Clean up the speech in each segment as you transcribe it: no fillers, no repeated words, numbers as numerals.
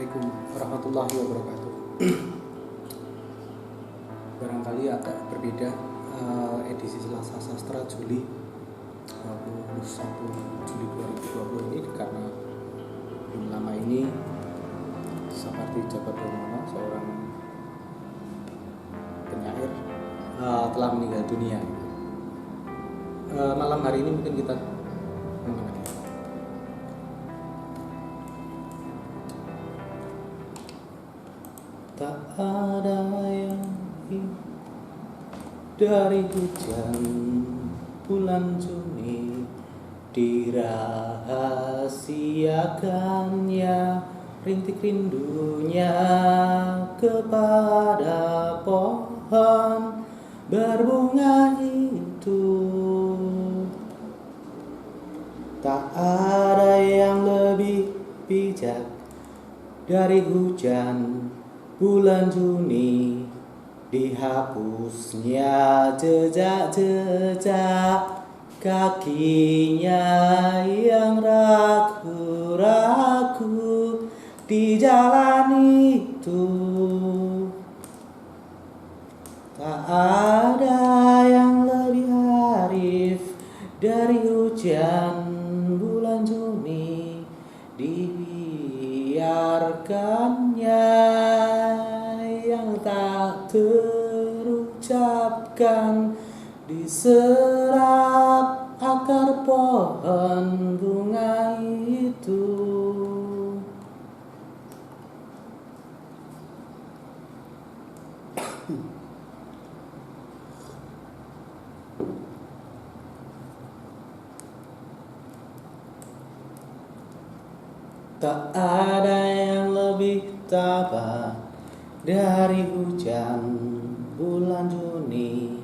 Assalamualaikum warahmatullahi wabarakatuh. Barangkali agak berbeda edisi Selasa Sastra Juli 21 Juli 2020 ini karena belum lama ini seperti Jabat Donono, seorang penyair telah meninggal dunia. Malam hari ini mungkin kita mengenai tak ada yang dari hujan bulan Juni, dirahasiakannya rintik rindunya kepada pohon berbunga itu. Tak ada yang lebih bijak dari hujan bulan Juni, dihapusnya jejak-jejak kakinya yang ragu-ragu di jalan itu. Tak ada yang lebih arif dari hujan bulan Juni, dibiarkannya yang tak terucapkan diserap akar pohon bunga itu. Tak ada yang lebih tabah dari hujan bulan Juni,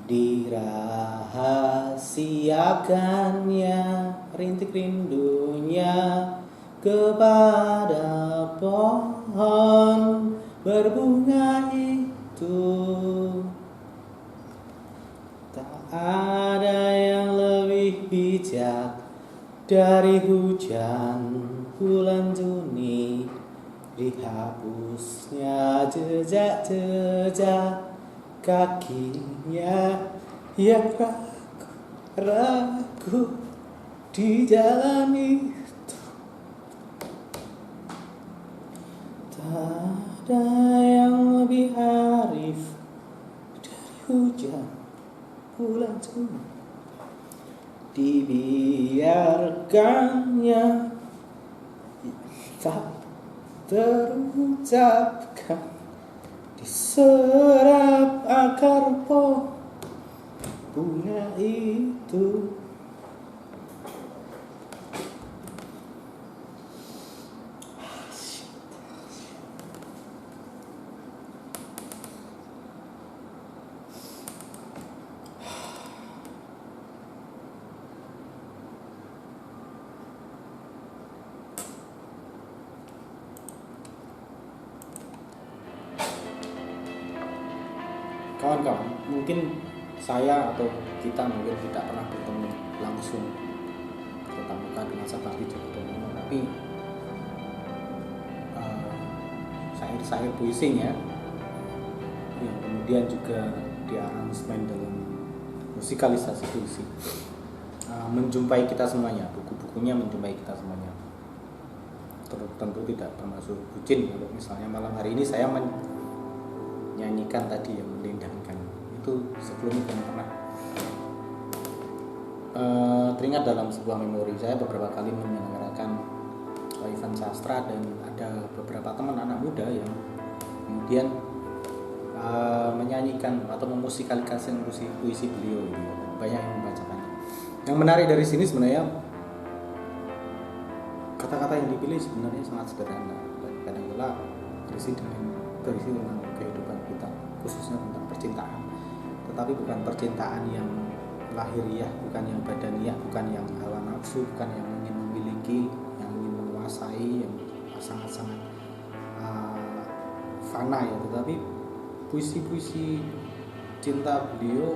dirahasiakannya rintik rindunya kepada pohon berbunga itu. Tak ada yang lebih bijak dari hujan bulan Juni, dihapusnya jejak-jejak kakinya yang ragu-ragu di jalan itu. Tak ada yang lebih arif dari hujan bulan Juni, dibiarkannya tak terucapkan diserap akar pohon bunga itu. Kawan-kawan, mungkin saya atau kita mungkin tidak pernah bertemu langsung tatap muka dengan seperti Jabat Donono, tapi syair-syair puisinya yang kemudian juga diaransemen dalam musikalisasi puisi menjumpai kita semuanya, buku-bukunya menjumpai kita semuanya. Tentu tidak termasuk bucin. Kalau misalnya malam hari ini saya nyanyikan tadi yang melindangkan itu, sebelumnya yang pernah teringat dalam sebuah memori saya beberapa kali menyelenggarakan event sastra dan ada beberapa teman anak muda yang kemudian menyanyikan atau memusikalisasikan puisi beliau gitu. Banyak yang membacakan. Yang menarik dari sini sebenarnya kata-kata yang dipilih sebenarnya sangat sederhana dan kadang-kala berisi tentang kehidupan kita, khususnya tentang percintaan, tetapi bukan percintaan yang lahiriah, bukan yang badaniah, bukan yang hawa nafsu, bukan yang ingin memiliki, yang ingin menguasai, yang sangat-sangat fana ya, tetapi puisi-puisi cinta beliau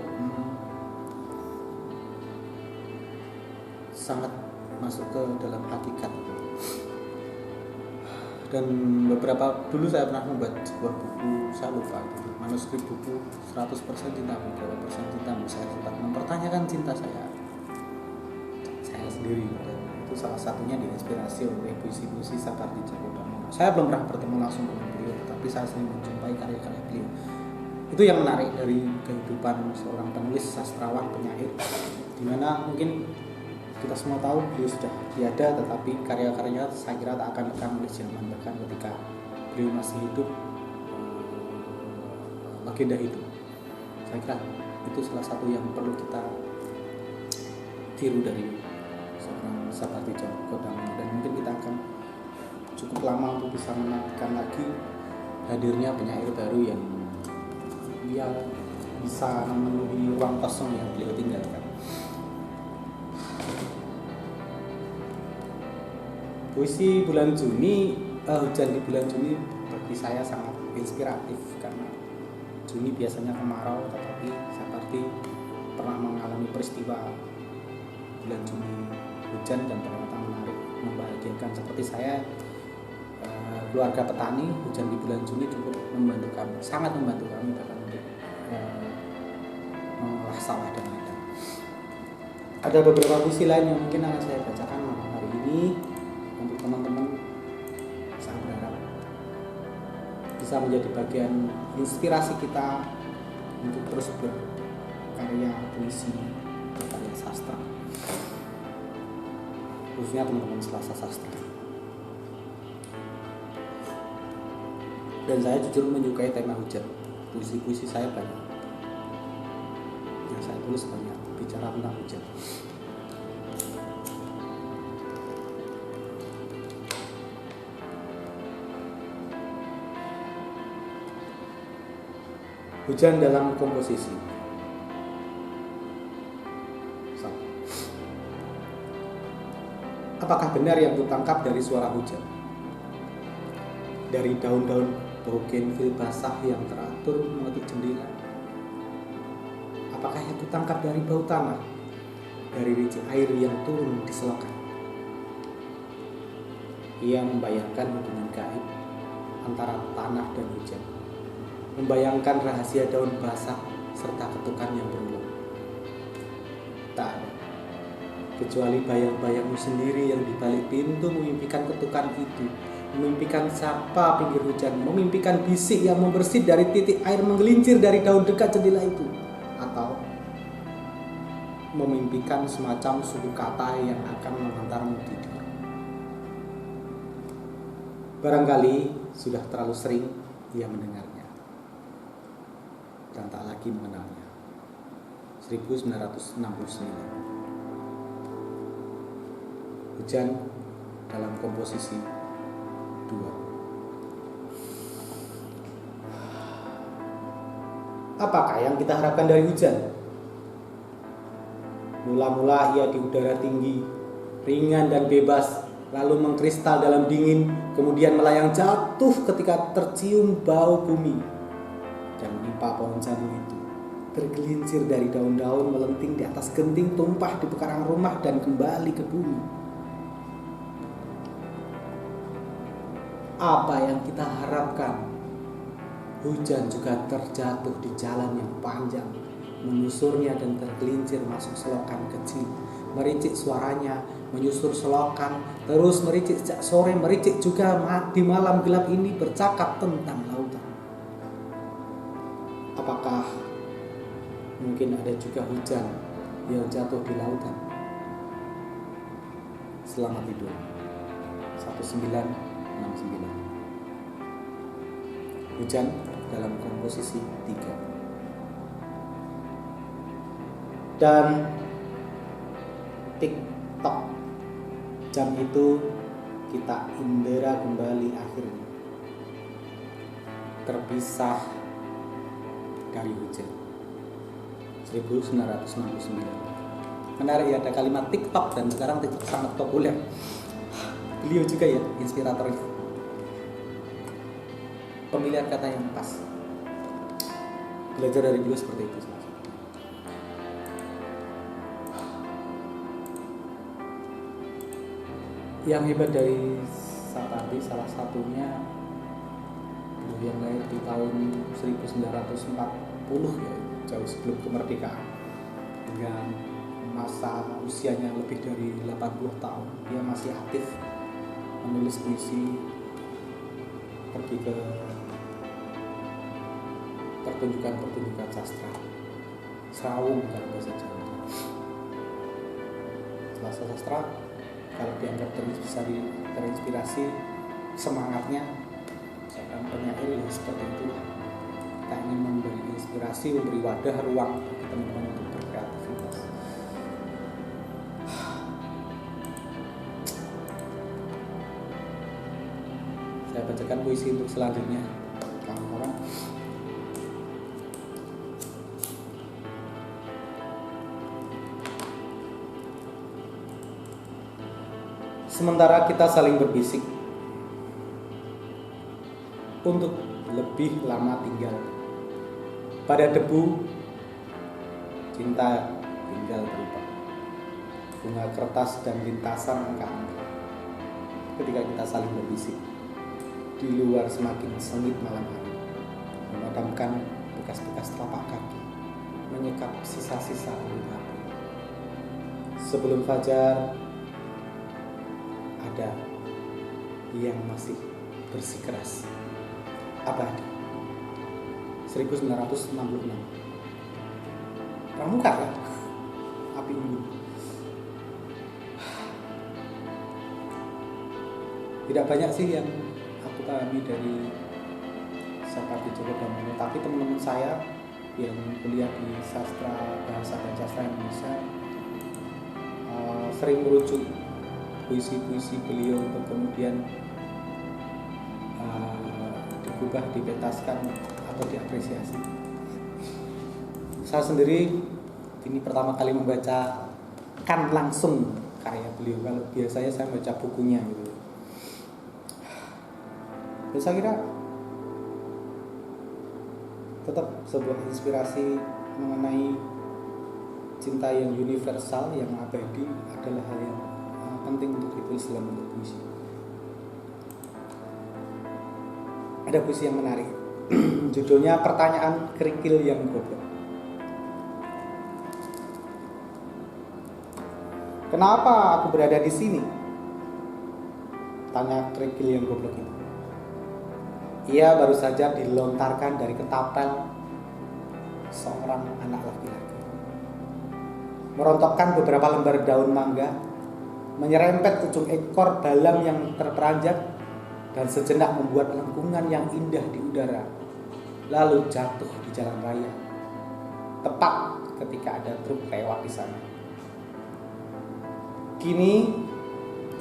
sangat masuk ke dalam hakikat. Dan beberapa dulu saya pernah membuat sebuah buku, saya lupa itu manuskrip buku 100% cintamu, berapa persen cintamu. Saya sempat mempertanyakan cinta saya sendiri, dan itu salah satunya diinspirasi oleh puisi-puisi Sapardi Djoko Damono. Saya belum pernah bertemu langsung dengan beliau, tetapi saya sering menjumpai karya-karya beliau. Itu yang menarik dari kehidupan seorang penulis, sastrawan, penyair, dimana mungkin kita semua tahu beliau sudah tiada, tetapi karya-karyanya saya kira tak akan lekang oleh zaman, bahkan ketika beliau masih hidup, legenda hidup. Saya kira itu salah satu yang perlu kita tiru dari seorang Sapardi Djoko Damono, dan mungkin kita akan cukup lama untuk bisa menantikan lagi hadirnya penyair baru yang dia bisa memenuhi ruang kosong yang beliau tinggalkan. Puisi bulan Juni, hujan di bulan Juni bagi saya sangat inspiratif, karena Juni biasanya kemarau, tetapi Sapardi pernah mengalami peristiwa bulan Juni hujan dan ternyata menarik, membahagiakan. Seperti saya, keluarga petani, hujan di bulan Juni cukup membantu kami, sangat membantu kami bahkan untuk mengolah sawah dan ladang. Ada beberapa puisi lain yang mungkin akan saya bacakan malam hari ini untuk teman-teman. Saya berharap bisa menjadi bagian inspirasi kita untuk terus berkarya puisi, berkarya sastra, khususnya teman-teman Selasa Sastra. Dan saya jujur menyukai tema hujan. Puisi-puisi saya banyak, yang saya tulis banyak bicara tentang hujan. Hujan dalam komposisi. Apakah benar yang kutangkap dari suara hujan? Dari daun-daun bougainville basah yang teratur mengetuk jendela? Apakah yang kutangkap dari bau tanah? Dari ricik air yang turun di selokan? Ia membayangkan hubungan gaib antara tanah dan hujan, membayangkan rahasia daun basah serta ketukan yang berulang. Tak ada, kecuali bayang-bayangmu sendiri yang di balik pintu memimpikan ketukan itu, memimpikan sapa pinggir hujan, memimpikan bisik yang membersit dari titik air menggelincir dari daun dekat jendela itu, atau memimpikan semacam suku kata yang akan mengantarmu tidur. Barangkali sudah terlalu sering ia mendengarnya dan tak lagi mengenalnya. 1969. Hujan dalam komposisi 2. Apakah yang kita harapkan dari hujan? Mula-mula ia di udara tinggi, ringan dan bebas, lalu mengkristal dalam dingin, kemudian melayang jatuh ketika tercium bau bumi dan menimpa pohon jambu itu, bergelincir dari daun-daun, melenting di atas genting, tumpah di pekarangan rumah dan kembali ke bumi. Apa yang kita harapkan? Hujan juga terjatuh di jalan yang panjang, menyusurnya dan tergelincir masuk selokan kecil, mericik suaranya, menyusur selokan, terus mericik sejak sore, mericik juga di malam gelap ini, bercakap tentang lautan. Apakah mungkin ada juga hujan yang jatuh di lautan? Selamat tidur. 1969. Hujan dalam komposisi 3. Dan TikTok, jam itu kita indera kembali akhirnya, terpisah dari hujan. 1969. Menarik ya, ada kalimat TikTok dan sekarang TikTok sangat populer. Beliau juga ya inspiratornya. Pemilihan kata yang pas. Belajar dari beliau seperti itu. Yang hebat dari sastra tadi, salah satunya beliau yang lahir di tahun 1940 ya, jauh sebelum kemerdekaan, hingga masa usianya lebih dari 80 tahun dia masih aktif menulis puisi, pergi ke pertunjukan sastra, serawung kalau bahasa Jawa. Selasa sastra kalau dianggap terinspirasi semangatnya seorang penyair ya seperti itu. Kita ingin memberi inspirasi, memberi wadah, ruang bagi teman-teman untuk berkreativitas. Saya bacakan puisi untuk selanjutnya, kawan-kawan. Sementara kita saling berbisik untuk lebih lama tinggal pada debu, cinta tinggal berubah bunga kertas dan lintasan angka-angka. Ketika kita saling berbisik, di luar semakin sengit malam hari, memadamkan bekas-bekas telapak kaki, menyekap sisa-sisa luka. Sebelum fajar, ada yang masih bersikeras abadi. 1966. Pramuka ya, api unggun. Tidak banyak sih yang aku pahami dari Sapardi Djoko Damono, tapi teman-teman saya yang kuliah di sastra bahasa dan sastra Indonesia sering merujuk puisi-puisi beliau untuk kemudian diubah, dipentaskan atau diapresiasi. Saya sendiri ini pertama kali membaca kan langsung karya beliau. Kalau biasanya saya baca bukunya gitu. Dan saya kira tetap sebuah inspirasi mengenai cinta yang universal, yang abadi adalah hal yang penting untuk ditulis dalam bentuk puisi. Ada puisi yang menarik. Judulnya Pertanyaan Kerikil yang Goblok. Kenapa aku berada di sini? Tanya kerikil yang goblok itu. Ia baru saja dilontarkan dari ketapel seorang anak laki-laki. Merontokkan beberapa lembar daun mangga, menyerempet ujung ekor dalam yang terperanjat, dan sejenak membuat lengkungan yang indah di udara, lalu jatuh di jalan raya, tepat ketika ada truk lewat di sana. Kini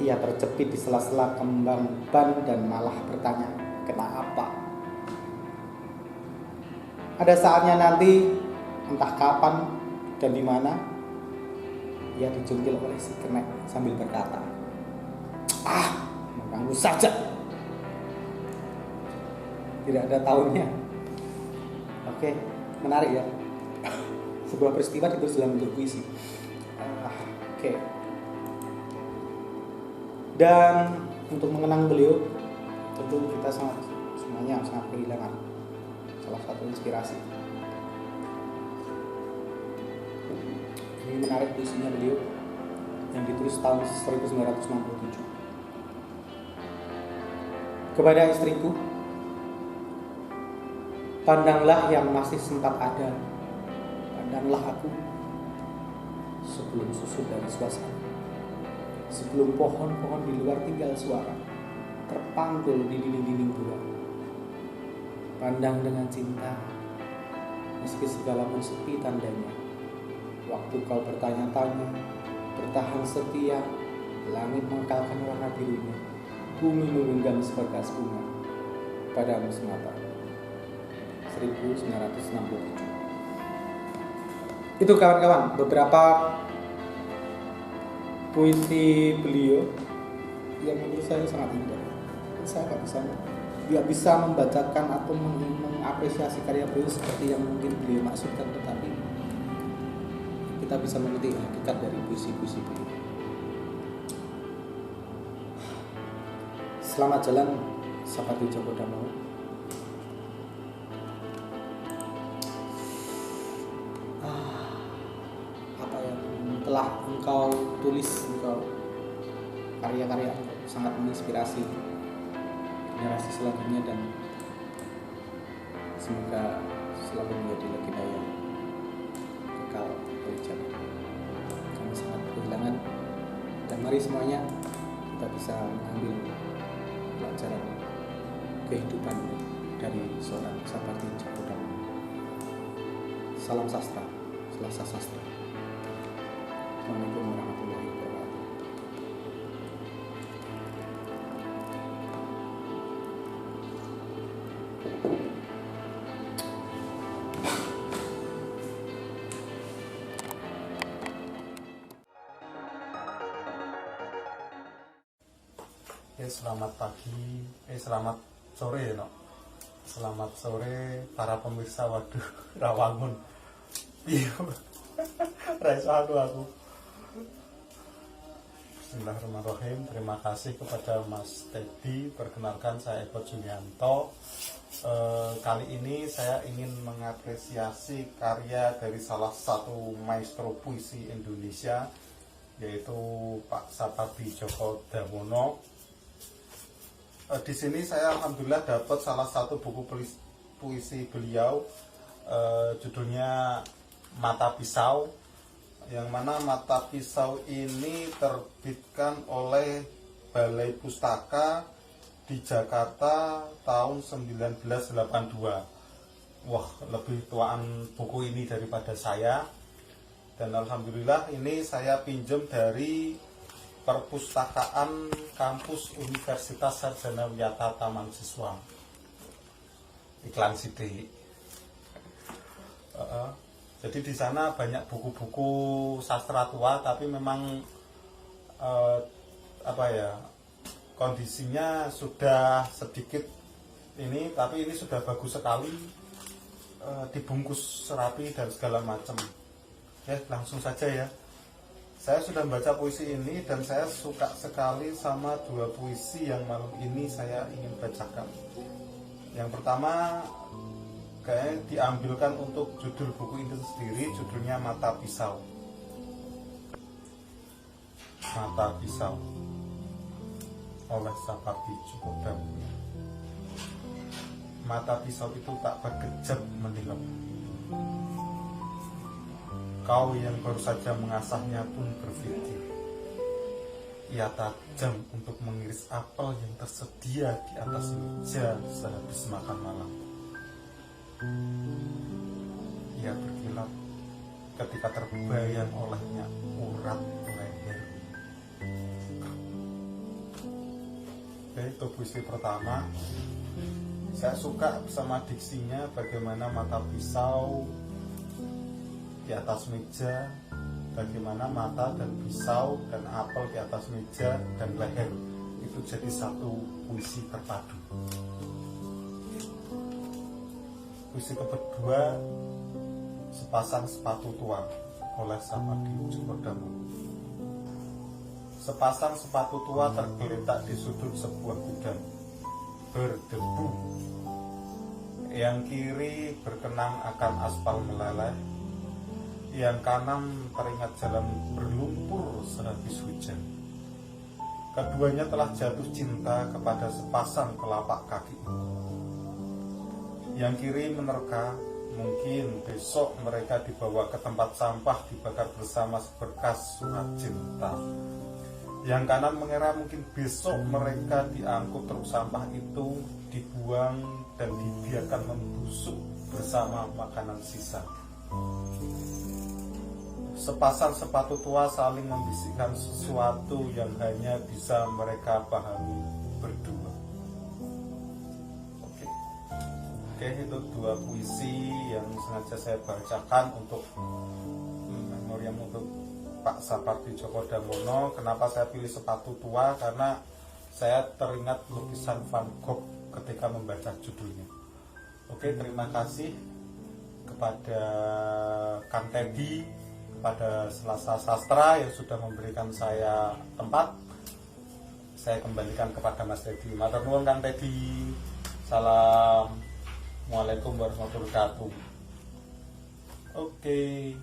ia terjepit di sela-sela kembang ban dan malah bertanya, kenapa? Ada saatnya nanti, entah kapan dan di mana, ia dijuntil oleh si kenek sambil berkata, mengganggu saja. Tidak ada tahunnya. Oke, menarik ya. Sebuah peristiwa ditulis dalam bentuk puisi. Oke. Dan untuk mengenang beliau, tentu kita semuanya sangat kehilangan salah satu inspirasi. Ini menarik puisinya beliau yang ditulis tahun 1967. Kepada istriku, pandanglah yang masih sempat ada, pandanglah aku sebelum susut dari suasana, sebelum pohon-pohon di luar tinggal suara terpanggul di dinding-dinding gua. Pandang dengan cinta, meski segala pun sepi tandanya. Waktu kau bertanya-tanya, bertahan setia, langit mengkalkan warna birunya, bumi menggenggam sebagas bunga padamu semata. 1967. Itu kawan-kawan beberapa puisi beliau yang menurut saya sangat indah. Saya nggak bisa membacakan atau mengapresiasi karya beliau seperti yang mungkin beliau maksudkan, tetapi kita bisa mengerti hakikat dari puisi-puisi beliau. Selamat jalan Sapardi Djoko Damono. Apa yang telah engkau tulis, karya-karya sangat menginspirasi generasi selanjutnya, dan semoga selalu menjadi legenda yang kekal berjalan. Kami sangat kehilangan, dan mari semuanya kita bisa mengambil pelajaran kehidupan dari seorang Sapardi Djoko Damono. Salam sastra, Selasa Sastra. Assalamualaikum warahmatullahi wabarakatuh. Selamat pagi, selamat sore no. Selamat sore para pemirsa. Waduh, rawangun. Iya, rasa aku. Bismillahirrahmanirrahim. Terima kasih kepada Mas Teddy. Perkenalkan, saya Eko Julianto. Kali ini saya ingin mengapresiasi karya dari salah satu maestro puisi Indonesia, yaitu Pak Sapardi Djoko Damono. Di sini saya alhamdulillah dapat salah satu buku puisi beliau, judulnya Mata Pisau, yang mana Mata Pisau ini terbitkan oleh Balai Pustaka di Jakarta tahun 1982. Wah, lebih tuaan buku ini daripada saya, dan alhamdulillah ini saya pinjam dari Perpustakaan Kampus Universitas Sarjana Wiyata Taman Siswa. Iklan Siti. Jadi di sana banyak buku-buku sastra tua, tapi memang kondisinya sudah sedikit ini, tapi ini sudah bagus sekali, dibungkus rapi dan segala macam. Ya, langsung saja ya. Saya sudah membaca puisi ini dan saya suka sekali sama dua puisi yang malam ini saya ingin bacakan. Yang pertama kayaknya diambilkan untuk judul buku itu sendiri, judulnya Mata Pisau. Mata Pisau oleh Sapardi Djoko Damono. Mata pisau itu tak berkejap menilep. Kau yang baru saja mengasahnya pun berpikir. Ia tajam untuk mengiris apel yang tersedia di atas meja sehabis makan malam. Ia berkilat ketika terbayang olehnya urat leher. Oke, itu puisi pertama. Saya suka sama diksinya, bagaimana mata pisau di atas meja, bagaimana mata dan pisau dan apel di atas meja dan leher itu jadi satu puisi terpadu. Puisi kedua, Sepasang Sepatu Tua oleh Sapardi Djoko Damono. Sepasang sepatu tua tergeletak di sudut sebuah gudang, berdebu. Yang kiri berkenang akan aspal meleleh, yang kanan teringat jalan berlumpur sehabis hujan. Keduanya telah jatuh cinta kepada sepasang telapak kaki. Yang kiri menerka, mungkin besok mereka dibawa ke tempat sampah dibakar bersama seberkas surat cinta. Yang kanan mengira, mungkin besok mereka diangkut truk sampah itu, dibuang dan dibiarkan membusuk bersama makanan sisa. Sepasang sepatu tua saling membisikkan sesuatu yang hanya bisa mereka pahami berdua. Oke, itu dua puisi yang sengaja saya bacakan untuk memoriam untuk Pak Sapardi Djoko Damono. Kenapa saya pilih sepatu tua? Karena saya teringat lukisan Van Gogh ketika membaca judulnya. Oke, terima kasih kepada Kang Teddy, kepada Selasa Sastra yang sudah memberikan saya tempat. saya kembalikan kepada Mas Teddy. Matur nuwun Kang Teddy. Assalamualaikum warahmatullahi wabarakatuh. Oke.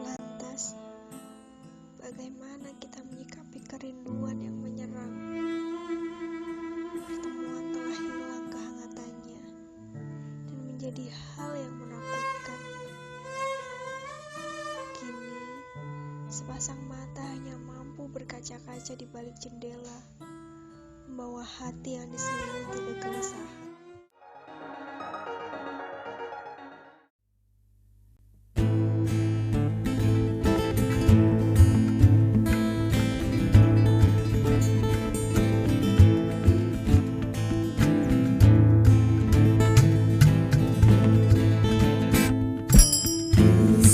Lantas, bagaimana kita menyikapi kerinduan yang menyerang? Pertemuan telah hilang kehangatannya dan menjadi hal yang menakutkan. Kini, sepasang mata hanya mampu berkaca-kaca di balik jendela, membawa hati yang diselimuti kegelisahan.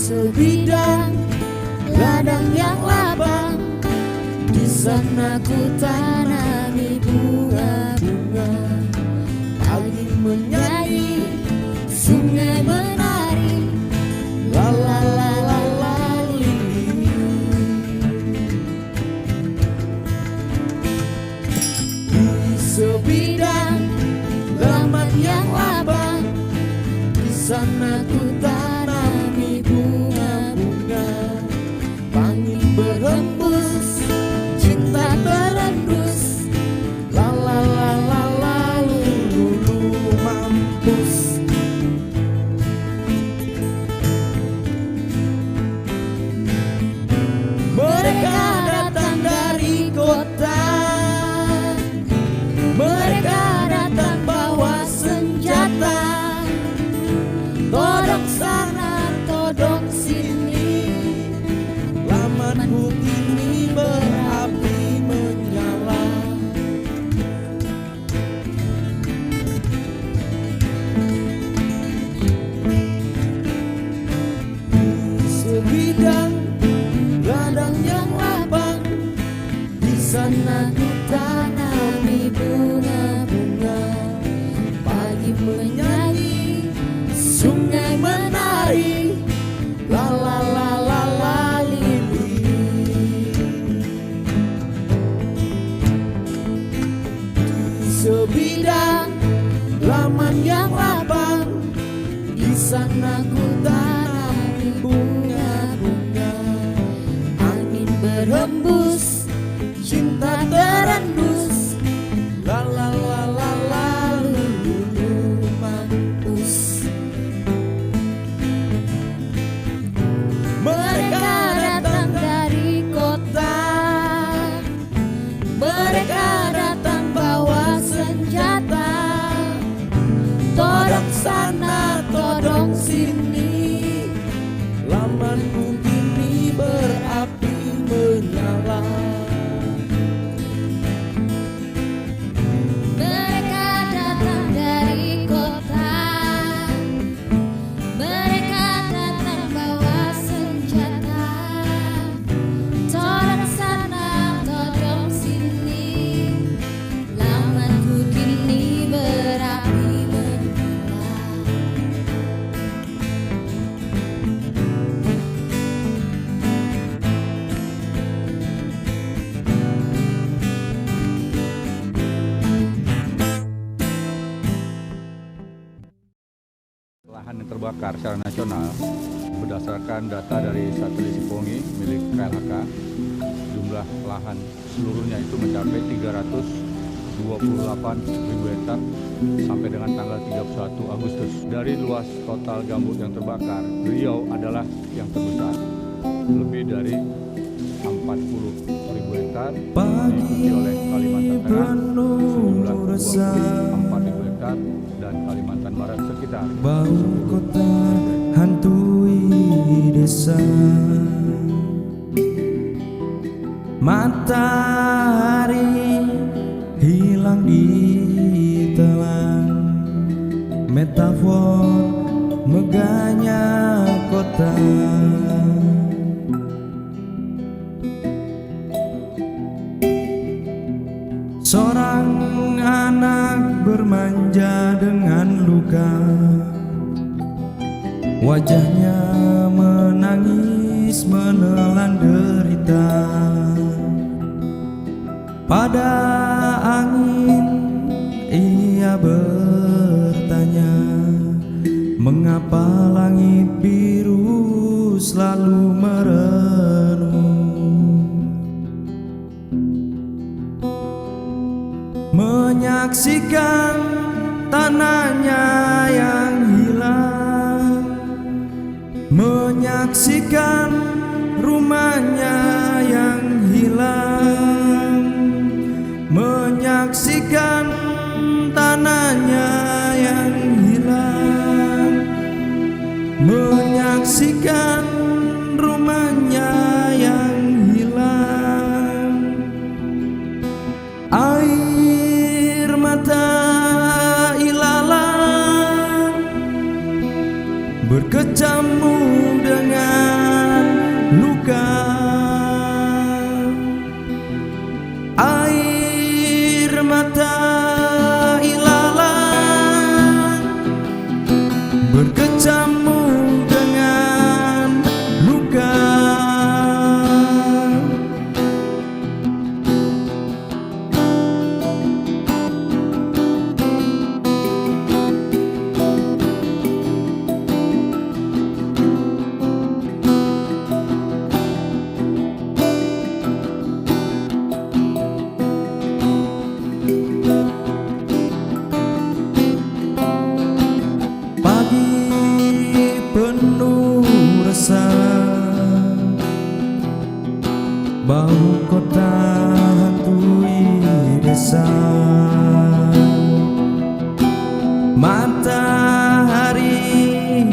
Sebidang ladang yang lapang, di sana ku tanami bunga-bunga. Pagi menyanyi, sungai menari, la la la la la li. Di sebidang laman yang lapang, di sana ku tanami bunga-bunga. Angin berhembus, cinta terendus, la la la la la lulu mampus. Mereka datang dari kota, mereka datang bawa senjata, todong sana, todong sini, lamanku kini berapi menyala. Sebidang ladang yang lapang, di sana ku tanami bunga-bunga. Pagi menyanyi, sungai menari, la la la la la lili. Di sebidang laman yang lapang, di sana ku tanami bunga-bunga. Angin berhembus, cinta terendus, la la la la la lulu mampus. Mereka datang dari kota, mereka datang bawa senjata, todong sana, todong sini, lamanku kini berapi menyala. Mereka datang dari kota, mereka datang bawa senjata, todong sana, todong sini, lamanku kini berapi menyala. Lahan yang terbakar secara nasional berdasarkan data dari satelit Sipongi milik KLHK, jumlah lahan seluruhnya itu mencapai 328.000 hektar sampai dengan tanggal 31 Agustus. Dari luas total gambut yang terbakar, Riau adalah yang terbesar, lebih dari 40.000 hektar, diikuti oleh Kalimantan Tengah sejumlah 24.000 hektar dan Kalimantan Barat sekitar bau kota hantui desa. Matahari hilang di telan, metafor megahnya kota. Seorang anak bermanja dengan luka, wajahnya menangis menelan derita. Pada angin ia bertanya, mengapa langit biru selalu merenung. Menyaksikan tanahnya yang hilang, menyaksikan rumahnya yang hilang, menyaksikan tanahnya yang hilang, menyaksikan rumahnya yang hilang. Air mata ilalang berkecamuk dengan luka. Air mata ilalang berkecamuk dengan luka. Pagi penuh resah, bau kota hantui desa. Matahari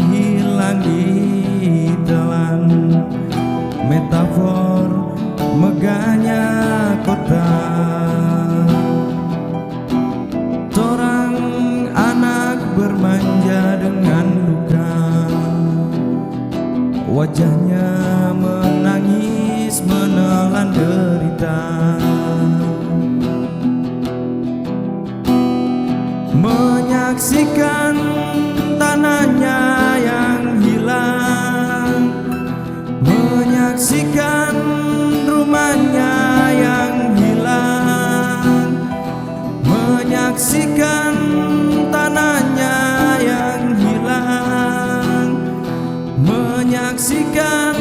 hilang ditelan, metafor megahnya kota. Seorang anak bermanja dengan luka, wajahnya menangis menelan derita. Menyaksikan tanahnya yang hilang, menyaksikan rumahnya yang hilang, menyaksikan tanahnya yang hilang, menyaksikan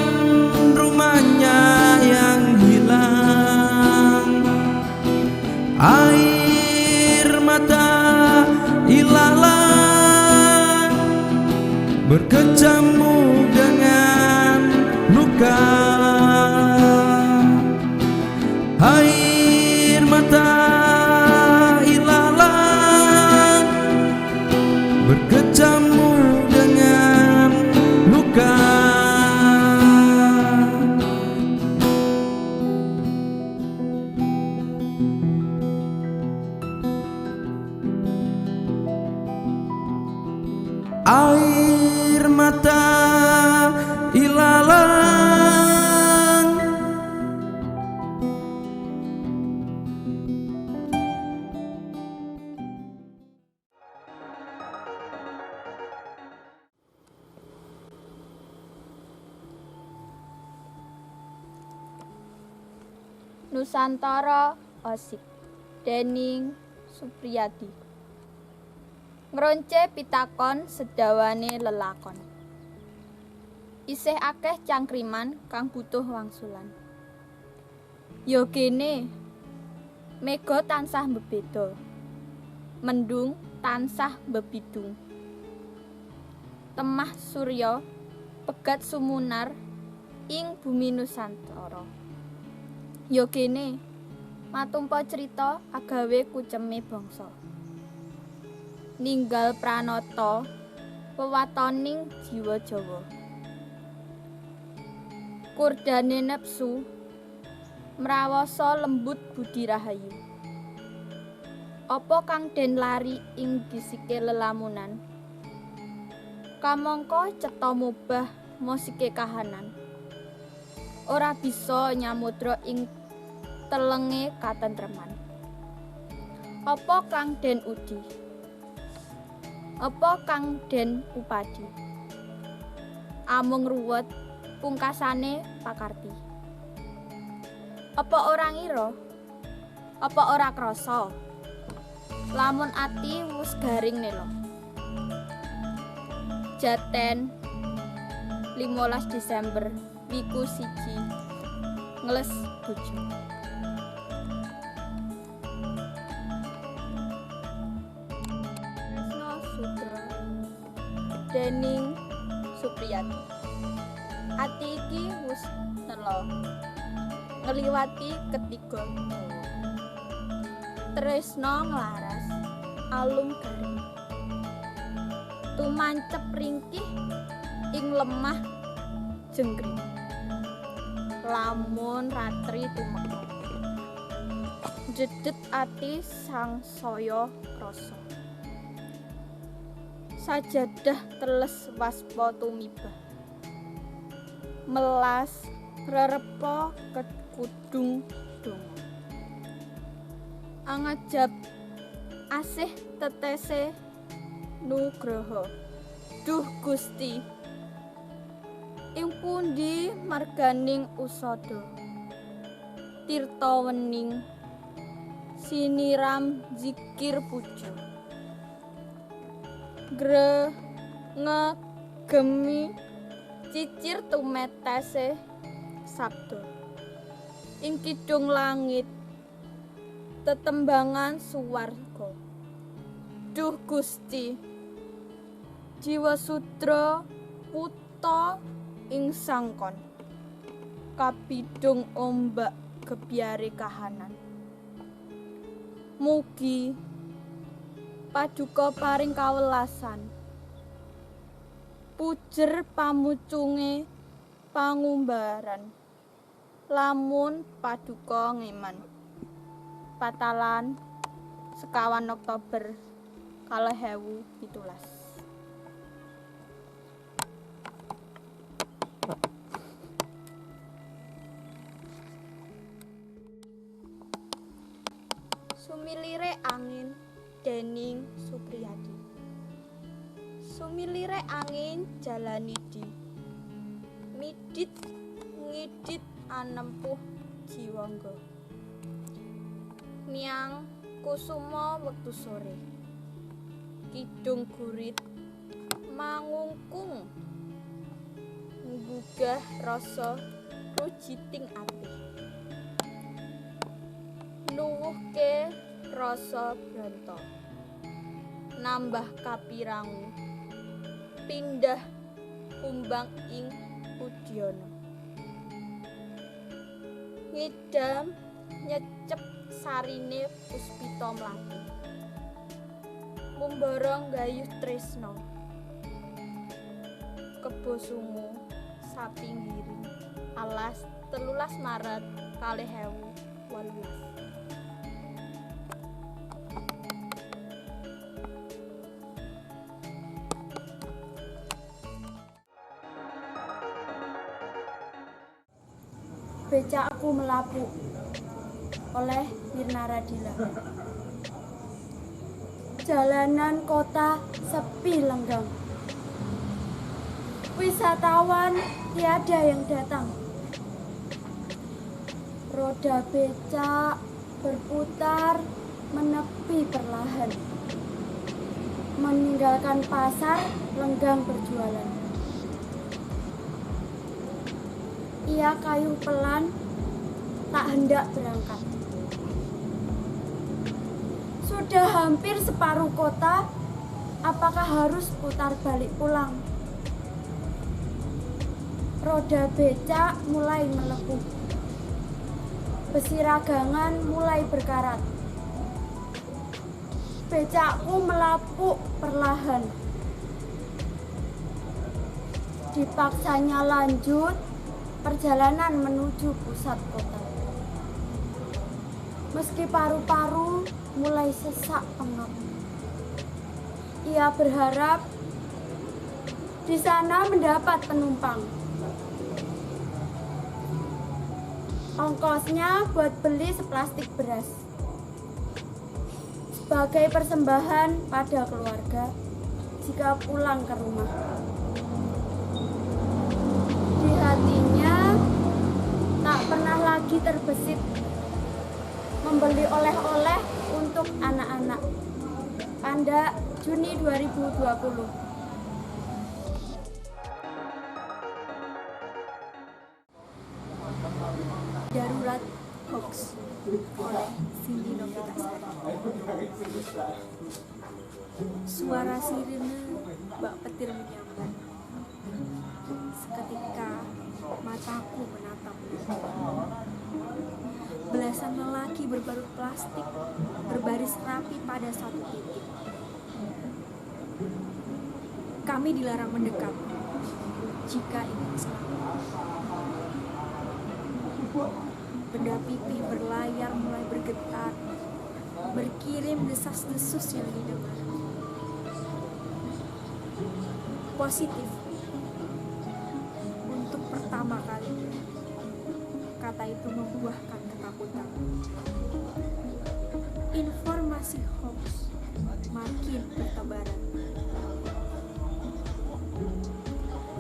rumahnya yang hilang. Air mata ilalang berkecamuk dengan luka. Air mata ilalang berkecamuk dengan luka. Air mata ilalang Nusantara Osik déning Supriyadi. Ngronce pitakon sedawane lelakon. Isih akeh cangkriman kang butuh wangsulan. Ya kene mega tansah mbebeda. Mendung tansah mbebidung. Temah surya pegat sumunar ing bumi Nusantara. Ya kene matumpa crita agawe kuceme bangsa. Ninggal pranata wewatoning jiwa Jawa. Kurdane nepsu mrawasa lembut budi rahayu. Apa kang den lari ing gisike lelamunan? Kamangka cetha mubah mosike kahanan. Ora bisa nyamudra ing telenge katentreman. Apa kang den udi? Apa kang den upadi? Amung ruwet pungkasane pakarti. Apa ora ngira? Apa ora krasa? Lamun ati wis garing nela. Jaten 15 Desember wiku siji ngeles bojo. Tresno Sutra Dening Supriyati. Ati iki wis nela ngliwati ketiga dawa. Tresno nglaras alum garing tumancep ringkih ing lemah jenggring. Lamun ratri tumeka jedet ati sang saya krasa. Sajadah teles waspa tumibah melas rerepa kekudung donga. Angajab asih tetese nugraha. Duh Gusti, ing pundi marganing usada tirta wening siniram zikir puja ngegemi cicir tumetese sabda ing kidung langit tetembangan suwarga. Duh Gusti, jiwa sudra puta ing sangkon kapidung ombak gebyare kahanan. Mugi paduka paring kawelasan, pujer pamucunge pangumbaran, lamun paduka ngeman. Patalan 1 Oktober 2017. Sumilire angin dening Supriyadi. Sumilire angin jalani di midit ngidit anempuh jiwangga. Niang kusuma wektu sore. Kidung gurit mangungkung nggugah rasa rujiting ati. Nuwuhke rasa branta nambah kapirangu pindah kumbang ing udyana. Ngidam nyecep sarine puspita mlaku mumbara gayuh tresna kebo sungu sapinggiring alas 13 Maret 2018. Becakku melapu oleh Mirna Radila. Jalanan kota sepi lenggang. Wisatawan tiada yang datang. Roda becak berputar menepi perlahan, meninggalkan pasar lenggang berjualan. Ia kayuh pelan, tak hendak berangkat. Sudah hampir separuh kota, apakah harus putar balik pulang? Roda becak mulai melepuh, besi ragangan mulai berkarat. Becakku melapuk perlahan. Dipaksanya lanjut perjalanan menuju pusat kota. Meski paru-paru mulai sesak pengap, ia berharap di sana mendapat penumpang. Ongkosnya buat beli seplastik beras, sebagai persembahan pada keluarga jika pulang ke rumah. Di hatinya tak pernah lagi terbesit membeli oleh-oleh untuk anak-anak. Pada Juni 2020. Darurat Hoax oleh Cindy Novitasari. Suara sirine bak petir menyambar. Seketika mataku menatapnya. Belasan lelaki berbalut plastik berbaris rapi pada satu titik. Kami dilarang mendekat jika ingin selamat. Benda pipi berlayar mulai bergetar, berkirim desas-desus yang didengar. Positif. Untuk pertama kalinya, kata itu membuahkan ketakutan. Informasi hoax makin bertebaran.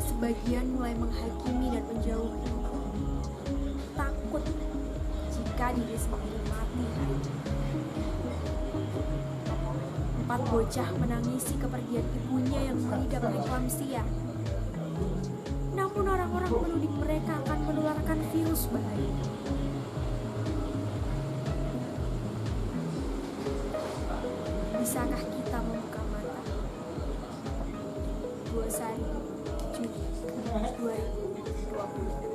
Sebagian mulai menghakimi dan menjauhi. Takut jika diri sendiri mati hari ini. 4 bocah menangisi kepergian ibunya yang mengidap preeklamsia. Namun orang-orang menuding mereka akan menularkan virus bahaya. Bisakah kita membuka mata? 2 Sari, Juni 2020.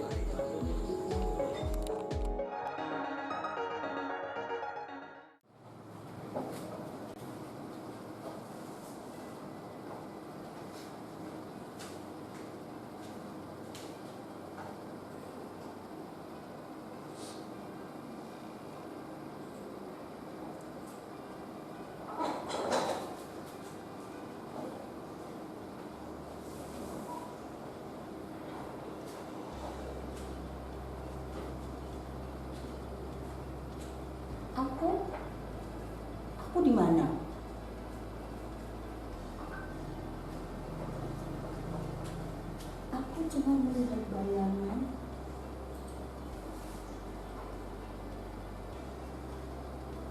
Aku di mana? Aku cuma melihat bayangan.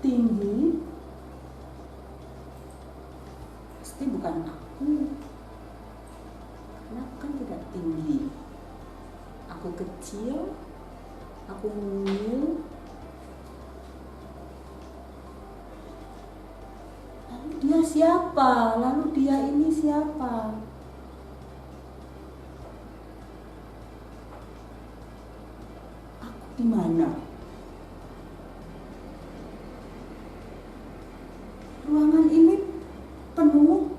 Tinggi. Pasti bukan aku. Karena aku kan tidak tinggi. Aku kecil. Aku mungil. Dia siapa? Lalu dia ini siapa? Aku di mana? Ruangan ini penuh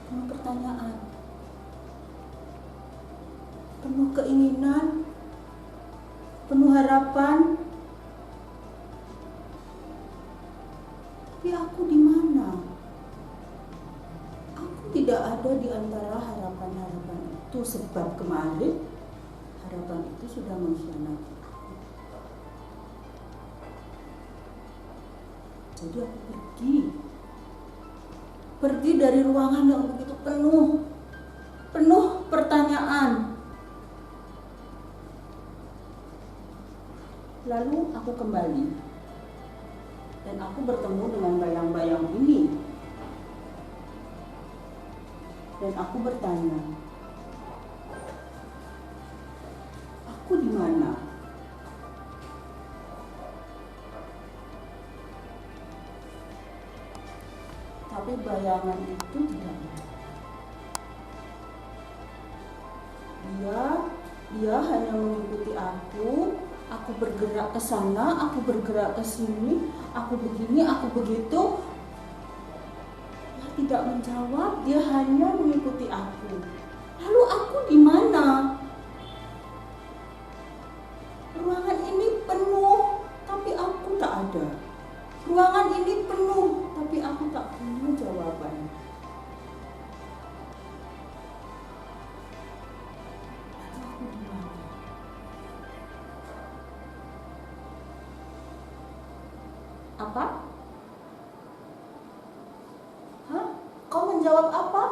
pertanyaan, penuh keinginan, penuh harapan. Tapi aku di mana? Aku tidak ada di antara harapan-harapan itu, sebab kemarin harapan itu sudah mengkhianati aku. Jadi aku pergi dari ruangan yang begitu penuh pertanyaan. Lalu aku kembali. Dan aku bertemu dengan bayang-bayang ini. Dan aku bertanya, aku di mana? Tapi bayangan itu tidak ada. Dia hanya mengikuti aku. Aku bergerak ke sana, aku bergerak ke sini, aku begini, aku begitu. Dia tidak menjawab, dia hanya mengikuti aku. Lalu aku di mana? Ruangan ini penuh, tapi aku tak ada. Ruangan ini penuh, tapi aku tak punya jawaban. Lalu aku di mana? Apa? Hah? Kau menjawab apa?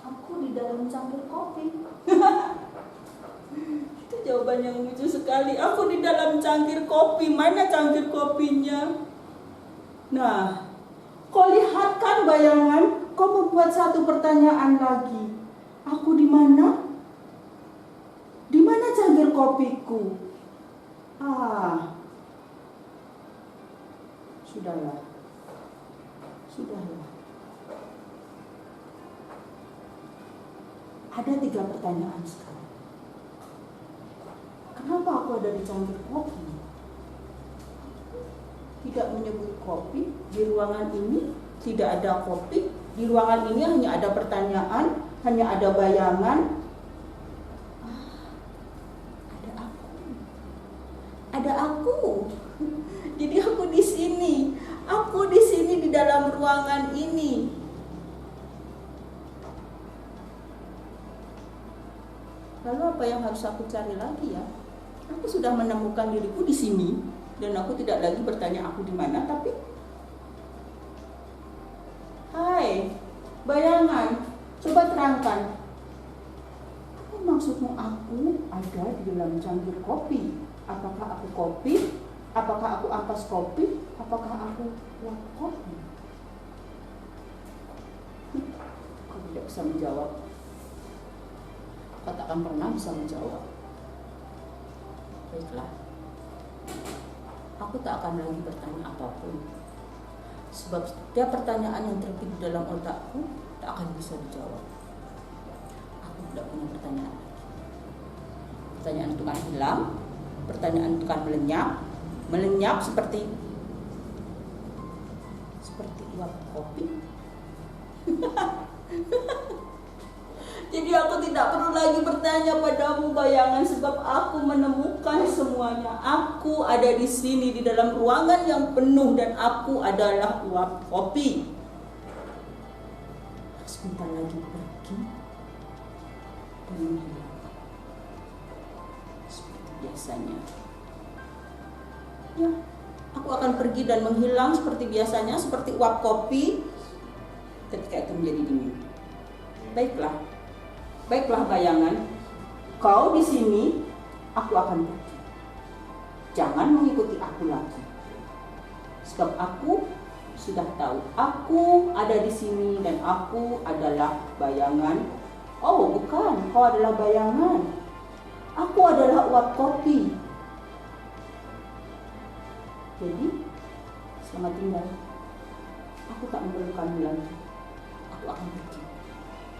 Aku di dalam cangkir kopi. Itu jawaban yang lucu sekali. Aku di dalam cangkir kopi. Mana cangkir kopinya? Nah, kau lihat kan bayangan? Kau membuat satu pertanyaan lagi. Aku di mana? Di mana cangkir kopiku? Sudahlah. Ada 3 pertanyaan sekarang. Kenapa aku ada di cangkir kopi? Tidak menyebut kopi. Di ruangan ini tidak ada kopi. Di ruangan ini hanya ada pertanyaan, hanya ada bayangan. Ada aku. Jadi aku di sini. Aku di sini di dalam ruangan ini. Lalu apa yang harus aku cari lagi ya? Aku sudah menemukan diriku di sini dan aku tidak lagi bertanya aku di mana, tapi hai, bayangan, coba terangkan. Apa maksudmu aku ada di dalam cangkir kopi? Apakah aku kopi? Apakah aku ampas kopi? Apakah aku uap kopi? Kau tidak bisa menjawab. Kau tak akan pernah bisa menjawab. Baiklah. Aku tak akan lagi bertanya apapun. Sebab setiap pertanyaan yang terbesit dalam otakku tak akan bisa dijawab. Aku tidak punya pertanyaan lagi. Pertanyaan itu akan hilang. Pertanyaan itu akan melenyap seperti uap kopi. Jadi aku tidak perlu lagi bertanya padamu bayangan, sebab aku menemukan semuanya. Aku ada di sini di dalam ruangan yang penuh dan aku adalah uap kopi. Sebentar lagi pergi dan menghilang seperti biasanya. Ya, aku akan pergi dan menghilang seperti biasanya, seperti uap kopi ketika itu menjadi dingin. Baiklah bayangan, kau di sini, aku akan pergi. Jangan mengikuti aku lagi, sebab aku sudah tahu aku ada di sini dan aku adalah bayangan. Oh bukan, kau adalah bayangan. Aku adalah uap kopi. Jadi, selamat tinggal. Aku tak memerlukanmu lagi.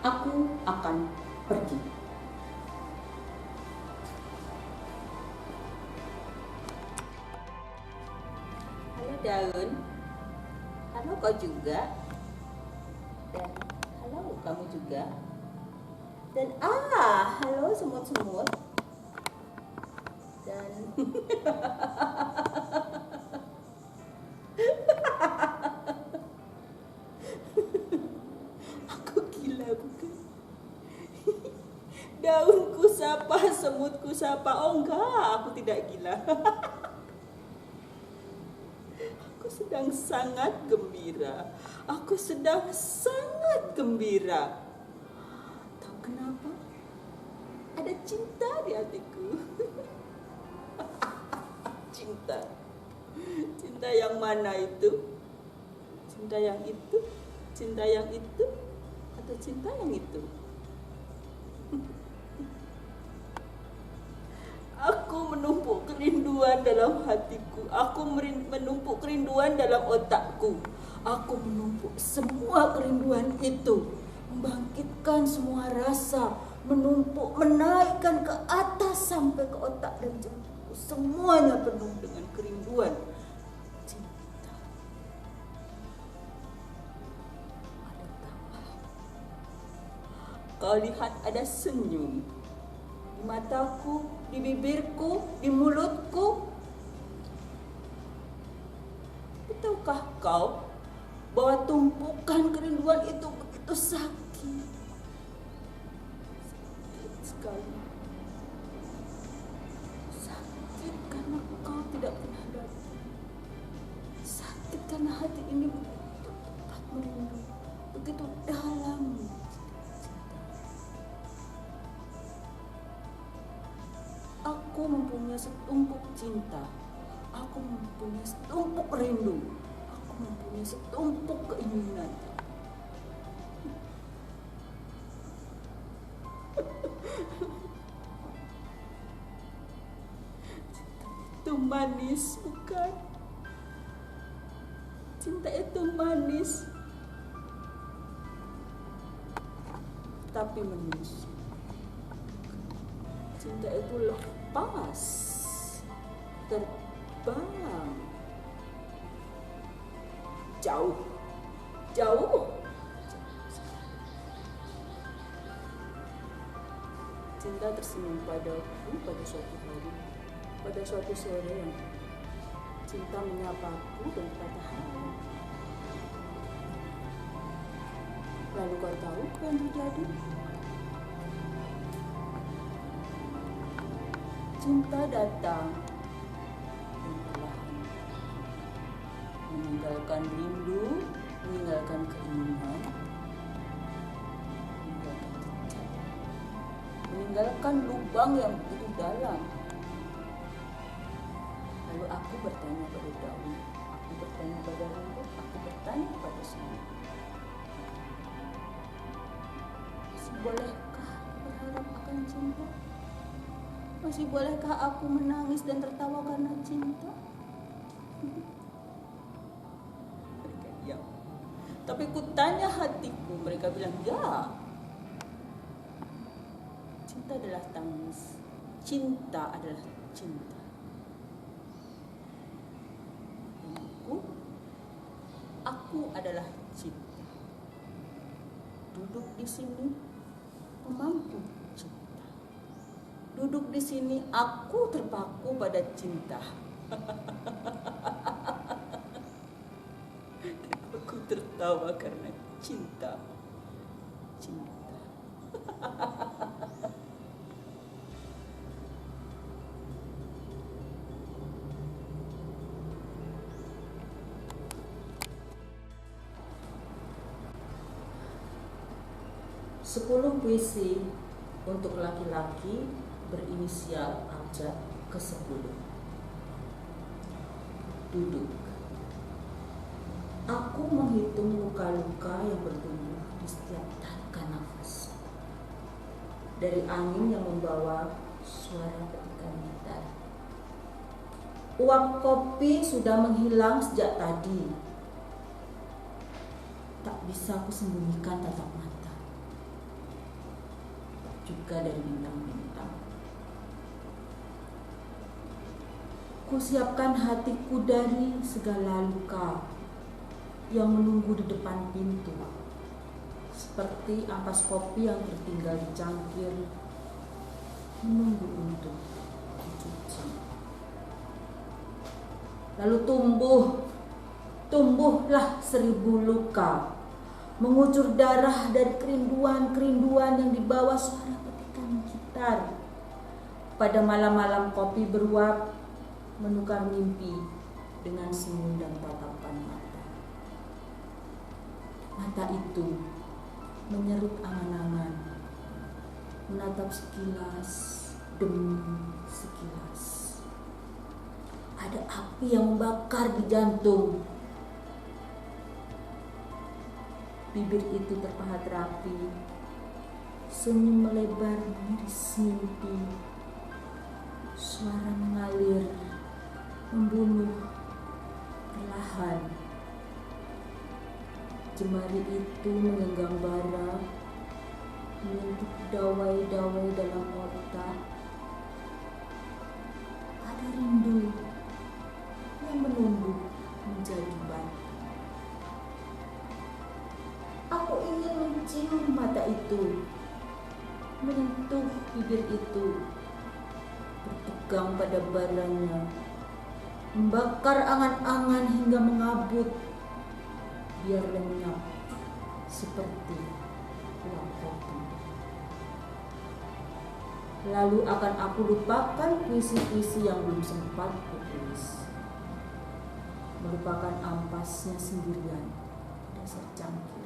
Aku akan pergi. Halo daun. Halo kau juga. Dan halo kamu juga. Dan halo semut-semut. Dan aku gila bukan? Daunku sapa, semutku sapa. Oh enggak, aku tidak gila. Aku sedang sangat gembira. Tahu kenapa? Ada cinta di hatiku. Cinta yang mana itu? Cinta yang itu? Cinta yang itu? Atau cinta yang itu? Aku menumpuk kerinduan dalam hatiku. Aku menumpuk kerinduan dalam otakku. Aku menumpuk semua kerinduan itu, membangkitkan semua rasa, menumpuk, menaikkan ke atas sampai ke otak dan jantungku. Semuanya penuh dengan kerinduan cinta. Ada tawa. Kau lihat ada senyum di mataku, di bibirku, di mulutku. Tahukah kau bahwa tumpukan kerinduan itu begitu sakit sekali. Sakit karena kau tidak pernah hati ini begitu tetap merindu, begitu dalam. Aku mempunyai setumpuk cinta, aku mempunyai setumpuk rindu, aku mempunyai setumpuk keinginan. Itu manis, bukan? Cinta itu manis, tapi menusuk. Cinta itu lepas, terbang, jauh, jauh. Cinta tersenyum padaku pada suatu hari, pada suatu sore yang cinta menyapaku dan berkata hai. Lalu kau tahu apa yang terjadi? Cinta datang dan perlahan meninggalkan rindu, meninggalkan keinginan, meninggalkan jejak, meninggalkan lubang yang begitu dalam. Lalu aku bertanya pada daun, aku bertanya pada rumput, aku bertanya pada semua. Masih bolehkah berharap akan cinta? Masih bolehkah aku menangis dan tertawa karena cinta? Mereka diam. Tapi kutanya hatiku, mereka bilang ya. Cinta adalah tangis, cinta adalah cinta. Aku adalah cinta. Duduk di sini, pemangku cinta. Duduk di sini, aku terpaku pada cinta. Aku tertawa karena cinta. Cinta. Sepuluh puisi untuk laki-laki berinisial abjad ke-10. Duduk. Aku menghitung luka-luka yang bertumbuh di setiap tarikan nafas. Dari angin yang membawa suara petikan gitar. Uap kopi sudah menghilang sejak tadi. Tak bisa aku sembunyikan tatap mata. Juga dari bintang-bintang. Kusiapkan hatiku dari segala luka yang menunggu di depan pintu, seperti ampas kopi yang tertinggal di cangkir, menunggu untuk dicuci. Lalu tumbuhlah 1000 luka, mengucur darah dari kerinduan-kerinduan yang dibawa suara petikan gitar. Pada malam-malam kopi beruap, menukar mimpi dengan senyum dan tatapan mata. Mata itu menyerut angan-angan, menatap sekilas demi sekilas. Ada api yang membakar di jantung. Bibir itu terpahat rapi, senyum melebar mengiris mimpi. Suara mengalir, membunuh perlahan. Jemari itu menggenggam bara, menyentuh dawai-dawai dalam otak. Ada rindu yang menumbuh menjadi batu. Aku ingin mencium mata itu, menyentuh bibir itu, berpegang pada baranya, membakar angan-angan hingga mengabut, biar lenyap seperti uap kopi. Lalu akan aku lupakan puisi-puisi yang belum sempat kutulis. merupakan ampasnya sendirian, dasar cangkir,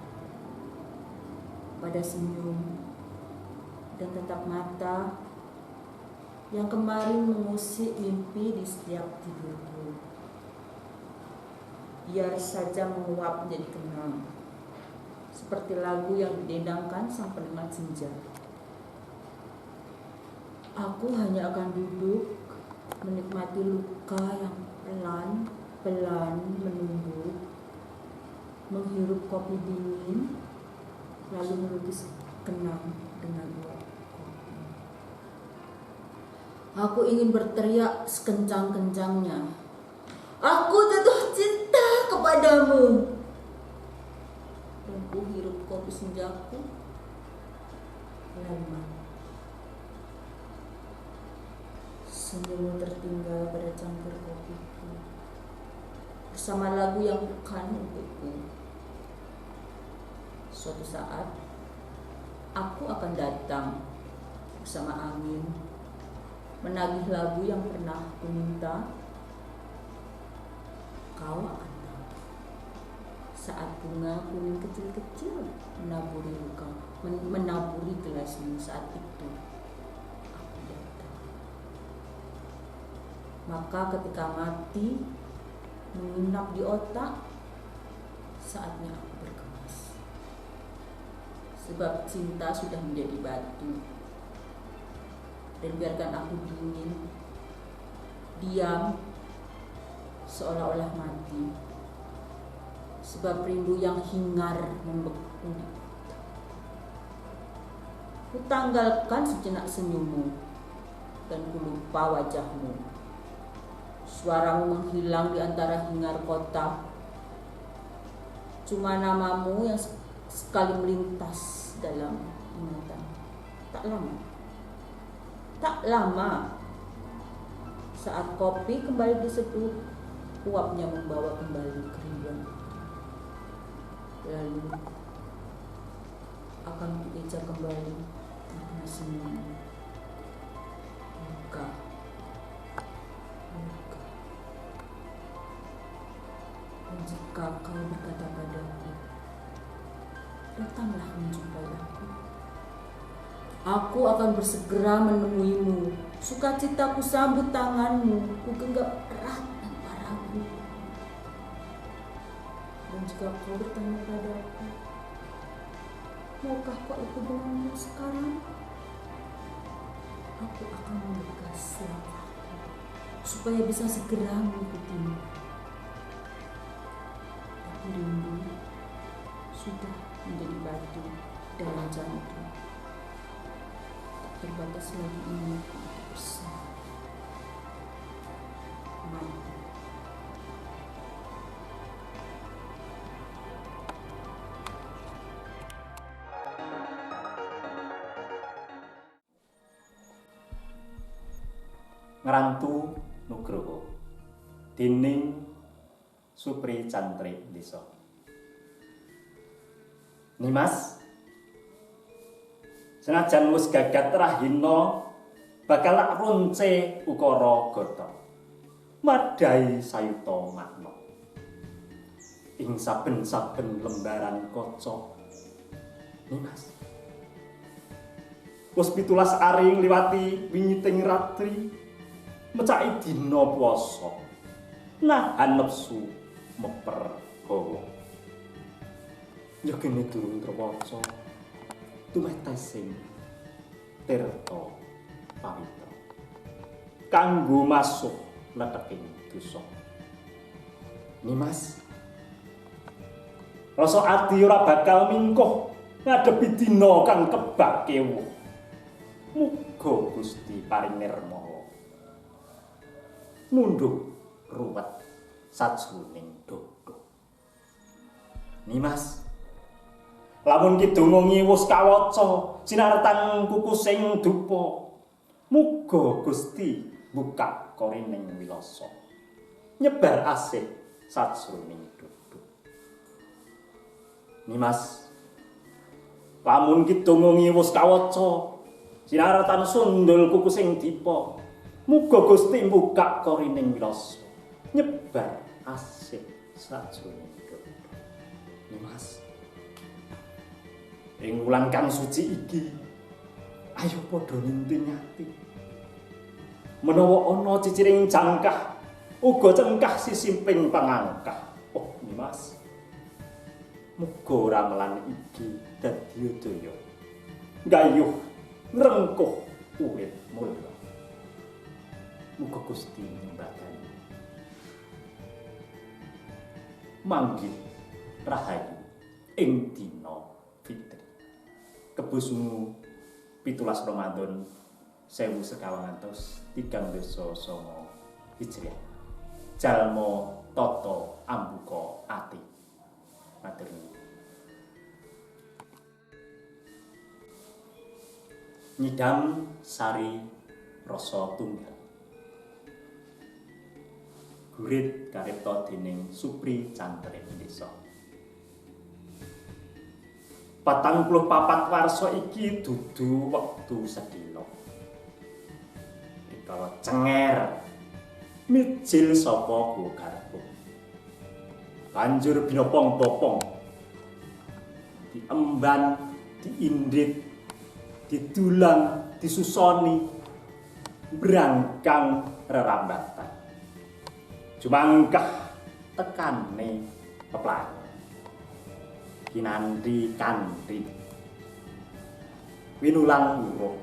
pada senyum dan tatap mata yang kemarin mengusik mimpi di setiap tidurku. Biar saja menguap menjadi kenang, seperti lagu yang didendangkan sang penikmat senja. Aku hanya akan duduk menikmati luka yang pelan-pelan menumbuh, menghirup kopi dingin, lalu melukis kenang dengan uap. Aku ingin berteriak sekencang-kencangnya, aku jatuh cinta kepadamu. Dan ku hirup kopi senjaku, lalu mati. Senyummu tertinggal pada cangkir kopiku, bersama lagu yang bukan untukku. Suatu saat, aku akan datang bersama angin, menagih lagu yang pernah ku minta. Kau akan tahu saat bunga kuning kecil-kecil menaburi luka, menaburi gelasmu. Saat itu aku datang. Maka ketika mati menginap di otak, saatnya aku berkemas. Sebab cinta sudah menjadi batu, dan biarkan aku dingin, diam, seolah-olah mati. Sebab rindu yang hingar membeku. Ku tanggalkan sejenak senyummu, dan ku lupa wajahmu. Suaramu menghilang di antara hingar kota. Cuma namamu yang sekali melintas dalam ingatan. Tak lama, saat kopi kembali diseduh, uapnya membawa kembali kerinduan. Lalu akan kueja kembali karena senyum. Luka. Dan jika kau berkata padaku, datanglah menjumpai aku akan bersegera menemuimu. Sukacitaku sambut tanganmu, ku genggam erat tanpa ragu. Dan jika kau bertanya padaku, maukah kau ikut denganmu sekarang? Aku akan membekas langkahku supaya bisa segera mengikutimu. Tapi rindu sudah menjadi batu dalam jantung. Terbatas lagi ini bersama. Mati. Ngrantu Nugroho déning Supri Cantrik Desa. Nimas, senajan wis gagat rahina bakal runce ukara gata madhahi sayuta makna ing saben-saben lembaran kaca. Nimas, wis 17 aring liwati wingiting ratri mecaki dina puasa nahan nepsu meper hawa. Ya kene durung trewaca tumetesing tirta pawitra kanggo masuk letheking dosa. Nimas, rasa ati ora bakal mingkuh ngadepi dina kang kebak kewuh. Muga Gusti paring nirmawa mundhuh ruwet sajroning dodo. Nimas, lamun kidung ngiwus kawaca sinartan kukusing dupa, muga Gusti buka korining wilasa nyebar asih sajroning dodo. Nimas, lamun kidung ngiwus kawaca sinartan sundul kukusing dipa, muga Gusti buka korining wilasa nyebar asik sajroning donya. Nimas, ing wulan kang suci iki ayo padha ninting ati. Menawa ana ciciring jangkah uga cengkah sisimping pangangkah. Oh Nimas, muga ramelan iki dadi daya gayuh ngrengkuh urip mulya. Muga Gusti nyembadani. Manggih rahayu ing dina fitri. Kebusungu 17 Ramadan 1939 Hijriah. Jalma tata ambuka ati. Matur nuwun. Nyidam sari rasa tunggal. Gurit karipta dening Supri Cantrik Desa. 44 warsa iki dudu wektu sedina. Rikala cenger mijil sapa go garpu. Banjur binopong-bopong diemban, diindrit, didulang, disusoni, brangkang rerambatan. Jumangkah tekane peplak. Kinandri kanthi winulang urup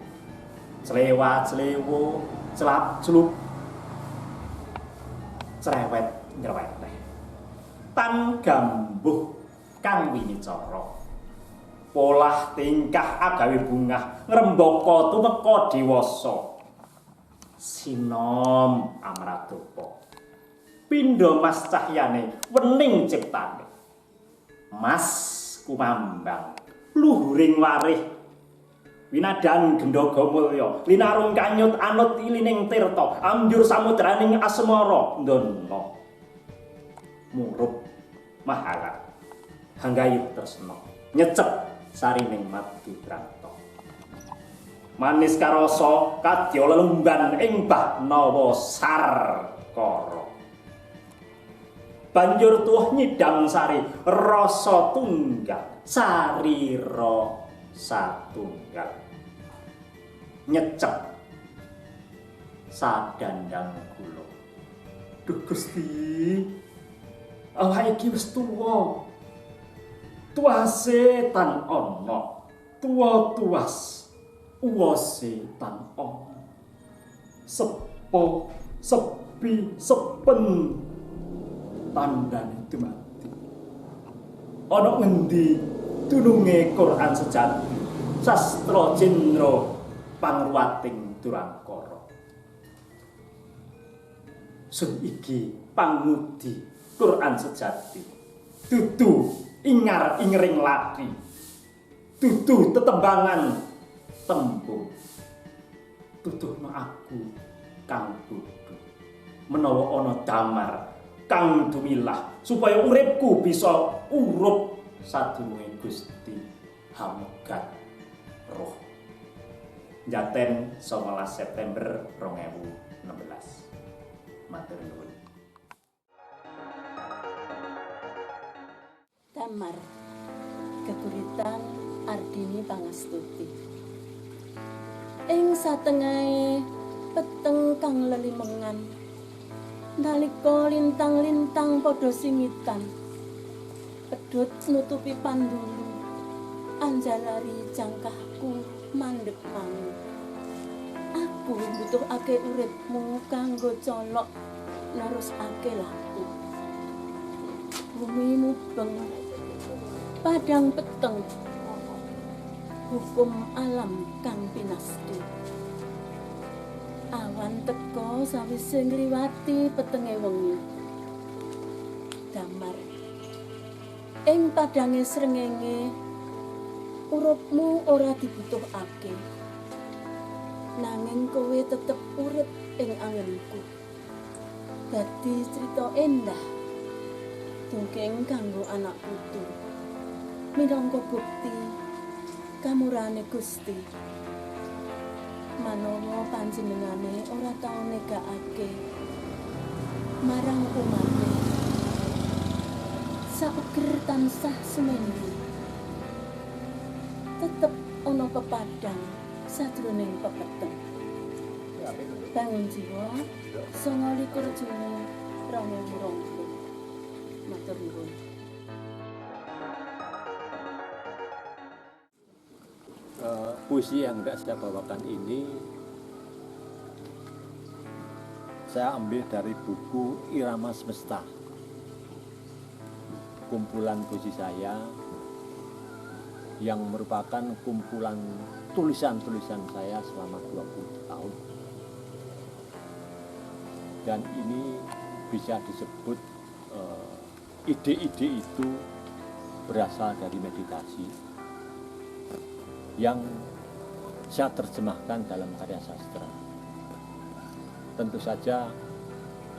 clewa-clewo celap-celup cerewet ngrewet tan gambuh kang winicara polah tingkah agawe bungah ngrembaka tumeka dewasa sinom amratopa pindha mas cahyane wening ciptane mas kumambang luhuring warih winadan gendhaga mulya linarung kanyut anut ilining tirta amjur samudraning asmara ndana murup mahala hanggayuh tresna nyecep sarining madu branta manis karasa kadya lelumban ing bahnawa sarkara banjur tuh nyidam sari rasa tunggal sarira satunggal nyecep sadandang kula. Duh Gusti, awake iki wis tuwa. Tuwase tan ana, tuwa-tuwas uwase tan ana. Sepo, sepi, sepen tandane dumati. Ana ngendi dununge Quran sejati, sastra jendra pangruwating durangkara. Sun iki pangudi Quran sejati. Dudu ingar-ingring lati. Dudu tetembangan tembung. Tutuhna aku kang bodho. Menawa ana damar kang dumilah supaya uripku bisa urup sadurunge Gusti hamegat roh. Jaten 19 September 2016. Matur nuwun. Damar geguritan Ardini Pangastuti. Ing satengahe peteng kang lelimengan nalika lintang-lintang padha singitan pedhot nutupi pandulu anjalari jangkahku mandheg mangu aku mbutuhake uripmu kanggo colok nerusake laku bumi mubeng padang peteng hukum alam kang pinasti awan teka sawise ngliwati petenge wengi damar ing padange srengenge uripmu ora dibutuhake nanging kowe tetep urip ing angenku dadi crita endah dongeng kanggo anak putu minangka bukti kamurane Gusti manawa panjenengane ora tau negakake marang umatnya. Saeger tansah sumendu. Tetep ana pepadang sajroning pepeteng. Bangun jiwa 29 Juni 2020. Matur nuwun. Puisi yang hendak saya bawakan ini saya ambil dari buku Irama Semesta, kumpulan puisi saya yang merupakan kumpulan tulisan-tulisan saya selama 20 tahun. Dan ini bisa disebut ide-ide itu berasal dari meditasi yang saya terjemahkan dalam karya sastra. Tentu saja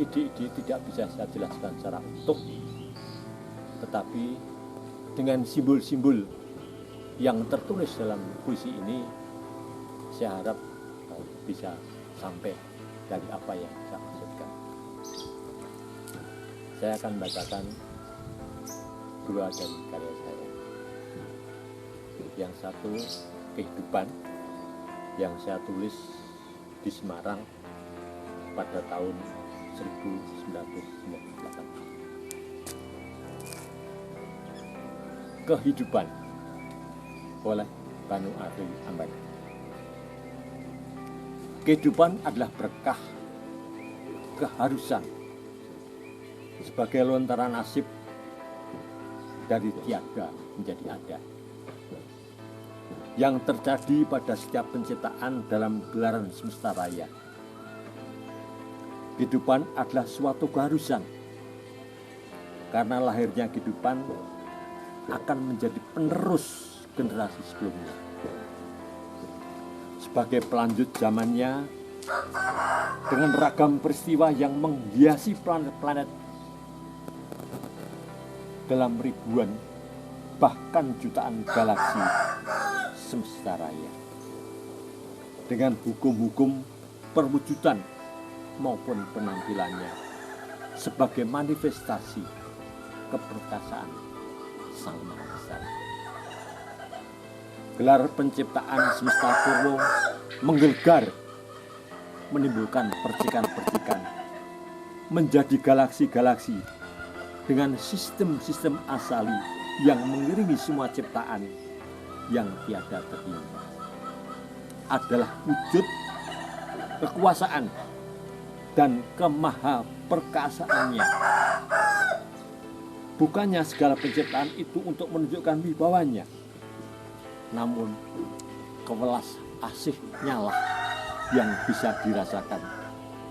ide-ide tidak bisa saya jelaskan secara utuh, tetapi dengan simbol-simbol yang tertulis dalam puisi ini, saya harap bisa sampai dari apa yang saya maksudkan. Saya akan bacakan dua dari karya saya. Yang satu, Kehidupan, yang saya tulis di Semarang pada tahun 1998. Kehidupan oleh Banu Ari Ambar. Kehidupan adalah berkah, keharusan, sebagai lontaran nasib dari tiada menjadi ada, yang terjadi pada setiap penciptaan dalam gelaran semesta raya. Kehidupan adalah suatu keharusan, karena lahirnya kehidupan akan menjadi penerus generasi sebelumnya. Sebagai pelanjut zamannya, dengan ragam peristiwa yang menghiasi planet-planet dalam ribuan, bahkan jutaan galaksi semesta raya, dengan hukum-hukum perwujudan maupun penampilannya sebagai manifestasi keperkasaan Sang Maha Besar. Gelar penciptaan semesta purwo menggelegar, menimbulkan percikan-percikan, menjadi galaksi-galaksi dengan sistem-sistem asali yang mengiringi semua ciptaan yang tiada terhingga. Adalah wujud kekuasaan dan kemahaperkasaannya. Bukannya segala penciptaan itu untuk menunjukkan wibawanya, namun kewelas asihnya lah yang bisa dirasakan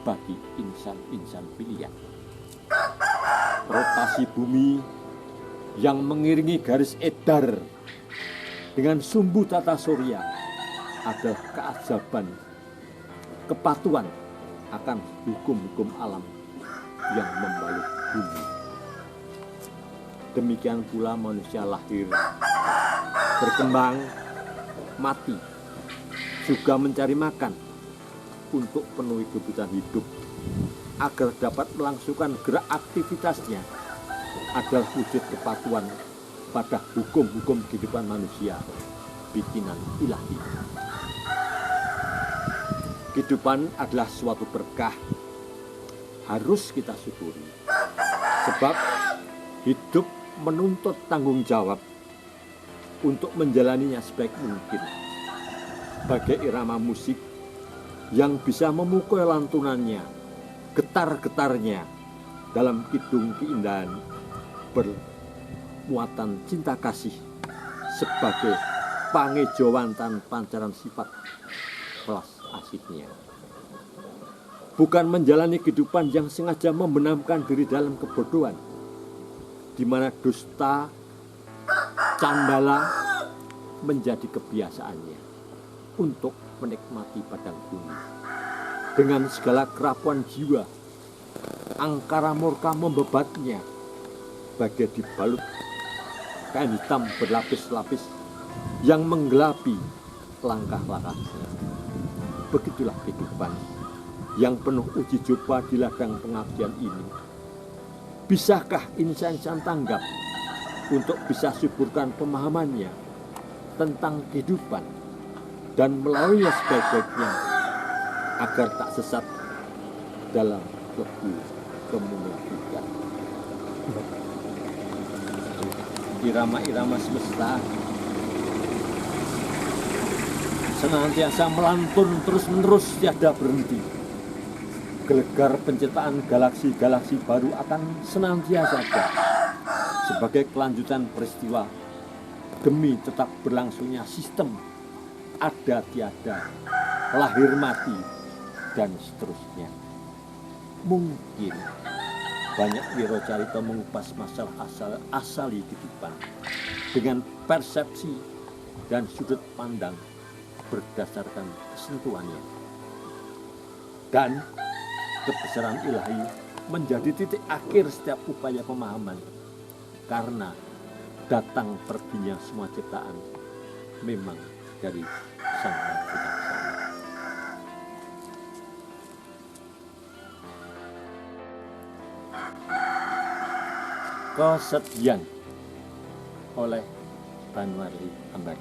bagi insan-insan pilihan. Rotasi bumi yang mengiringi garis edar dengan sumbu tata surya adalah keajaban, kepatuhan akan hukum-hukum alam yang membalut bumi. Demikian pula manusia lahir, berkembang, mati, juga mencari makan untuk penuhi kebutuhan hidup agar dapat melangsungkan gerak aktivitasnya adalah wujud kepatuhan pada hukum-hukum kehidupan manusia bikinan ilahi. Kehidupan adalah suatu berkah, harus kita syukuri, sebab hidup menuntut tanggung jawab untuk menjalaninya sebaik mungkin. Bagai irama musik yang bisa memukul lantunannya, getar-getarnya dalam kidung keindahan bermuatan cinta kasih sebagai pangejawantan pancaran sifat pelas asiknya. Bukan menjalani kehidupan yang sengaja membenamkan diri dalam kebodohan, di mana dusta, candala menjadi kebiasaannya untuk menikmati padang bumi. Dengan segala kerapuan jiwa, angkara murka membebatnya, bagai dibalut kain hitam berlapis-lapis yang menggelapi langkah-langkahnya. Begitulah kehidupan yang penuh uji coba di ladang pengabdian ini. Bisakah insan-insan tanggap untuk bisa suburkan pemahamannya tentang kehidupan dan melaluinya sebaik-baiknya agar tak sesat dalam lebu kemunafikan. Irama-irama semesta senantiasa melantun terus-menerus tiada berhenti. Gelegar penciptaan galaksi-galaksi baru akan senantiasa ada sebagai kelanjutan peristiwa demi tetap berlangsungnya sistem ada tiada, lahir mati, dan seterusnya. Mungkin banyak wirocarita mengupas masalah asali kehidupan dengan persepsi dan sudut pandang berdasarkan kesentuhannya. Dan kebesaran ilahi menjadi titik akhir setiap upaya pemahaman, karena datang perginya semua ciptaan memang dari Sang Maha Bijaksana. Kesedihan oleh Banwarli Ambar.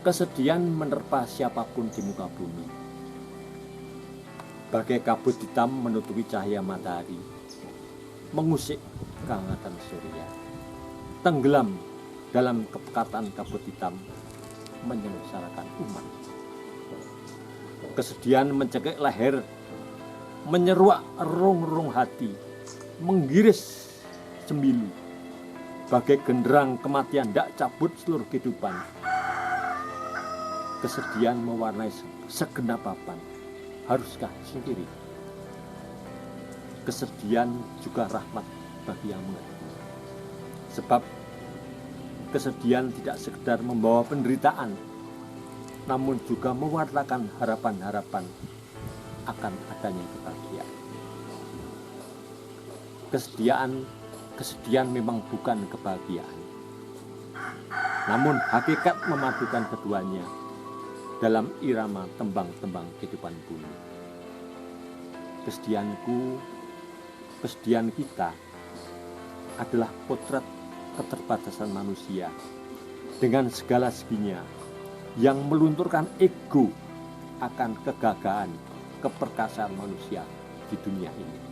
Kesedihan menerpa siapapun di muka bumi, bagai kabut hitam menutupi cahaya matahari, mengusik kehangatan surya, tenggelam dalam kepekatan kabut hitam, menyengsarakan umat. Kesedihan mencekik leher, menyeruak relung-relung hati, menggiris sembilu, bagai genderang kematian dak cabut seluruh kehidupan. Kesedihan mewarnai segenap papan. Haruskah sendiri? Kesedihan juga rahmat bagi yang mengerti. Sebab kesedihan tidak sekedar membawa penderitaan, namun juga mewarnakan harapan-harapan akan adanya kebahagiaan. Kesedihan memang bukan kebahagiaan, namun hakikat memadukan keduanya dalam irama tembang-tembang kehidupan bumi. Kesedihan kita adalah potret keterbatasan manusia dengan segala seginya yang melunturkan ego akan kegagahan, keperkasaan manusia di dunia ini.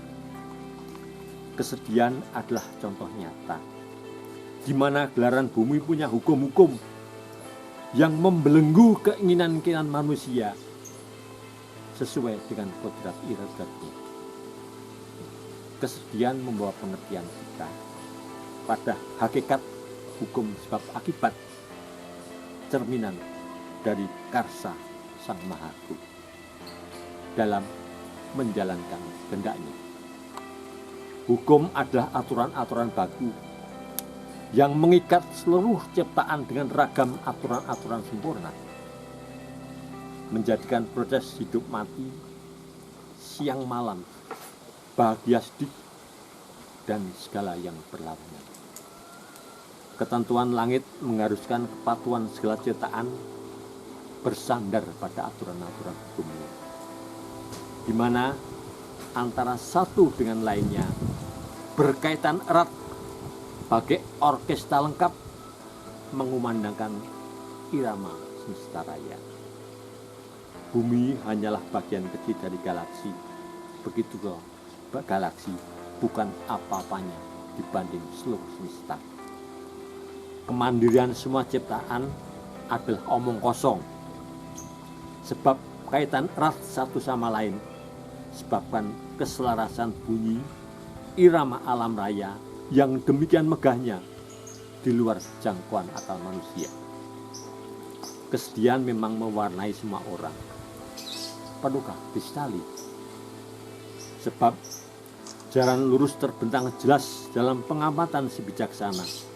Kesedihan adalah contoh nyata di mana gelaran bumi punya hukum-hukum yang membelenggu keinginan-keinginan manusia sesuai dengan kodrat iradatnya. Kesedihan membawa pengertian kita pada hakikat hukum sebab akibat, cerminan dari karsa Sang Maha Agung dalam menjalankan kehendaknya. Hukum adalah aturan-aturan baku yang mengikat seluruh ciptaan dengan ragam aturan-aturan sempurna, menjadikan proses hidup mati, siang malam, bahagia sedih, dan segala yang berlawanan. Ketentuan langit mengharuskan kepatuhan segala ciptaan bersandar pada aturan-aturan hukumnya, di mana antara satu dengan lainnya berkaitan erat bagai orkestra lengkap mengumandangkan irama semesta raya. Bumi hanyalah bagian kecil dari galaksi, begitu kok galaksi bukan apa-apanya dibanding seluruh semesta. Kemandirian semua ciptaan adalah omong kosong, sebab kaitan erat satu sama lain, sebabkan keselarasan bunyi irama alam raya yang demikian megahnya di luar jangkauan akal manusia. Kesedihan memang mewarnai semua orang, pedukah sekali, sebab jalan lurus terbentang jelas dalam pengamatan si bijaksana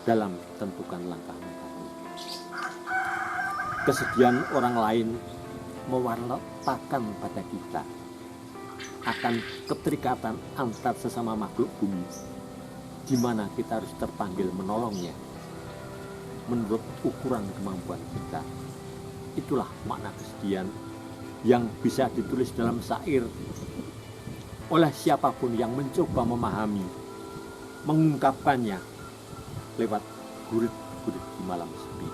dalam tentukan langkah-langkahnya. Kesedihan orang lain mewartakan pada kita akan keterikatan antar sesama makhluk bumi, di mana kita harus terpanggil menolongnya menurut ukuran kemampuan kita. Itulah makna kesedihan yang bisa ditulis dalam syair oleh siapapun yang mencoba memahami, mengungkapkannya lewat gurit-gurit di malam sepi.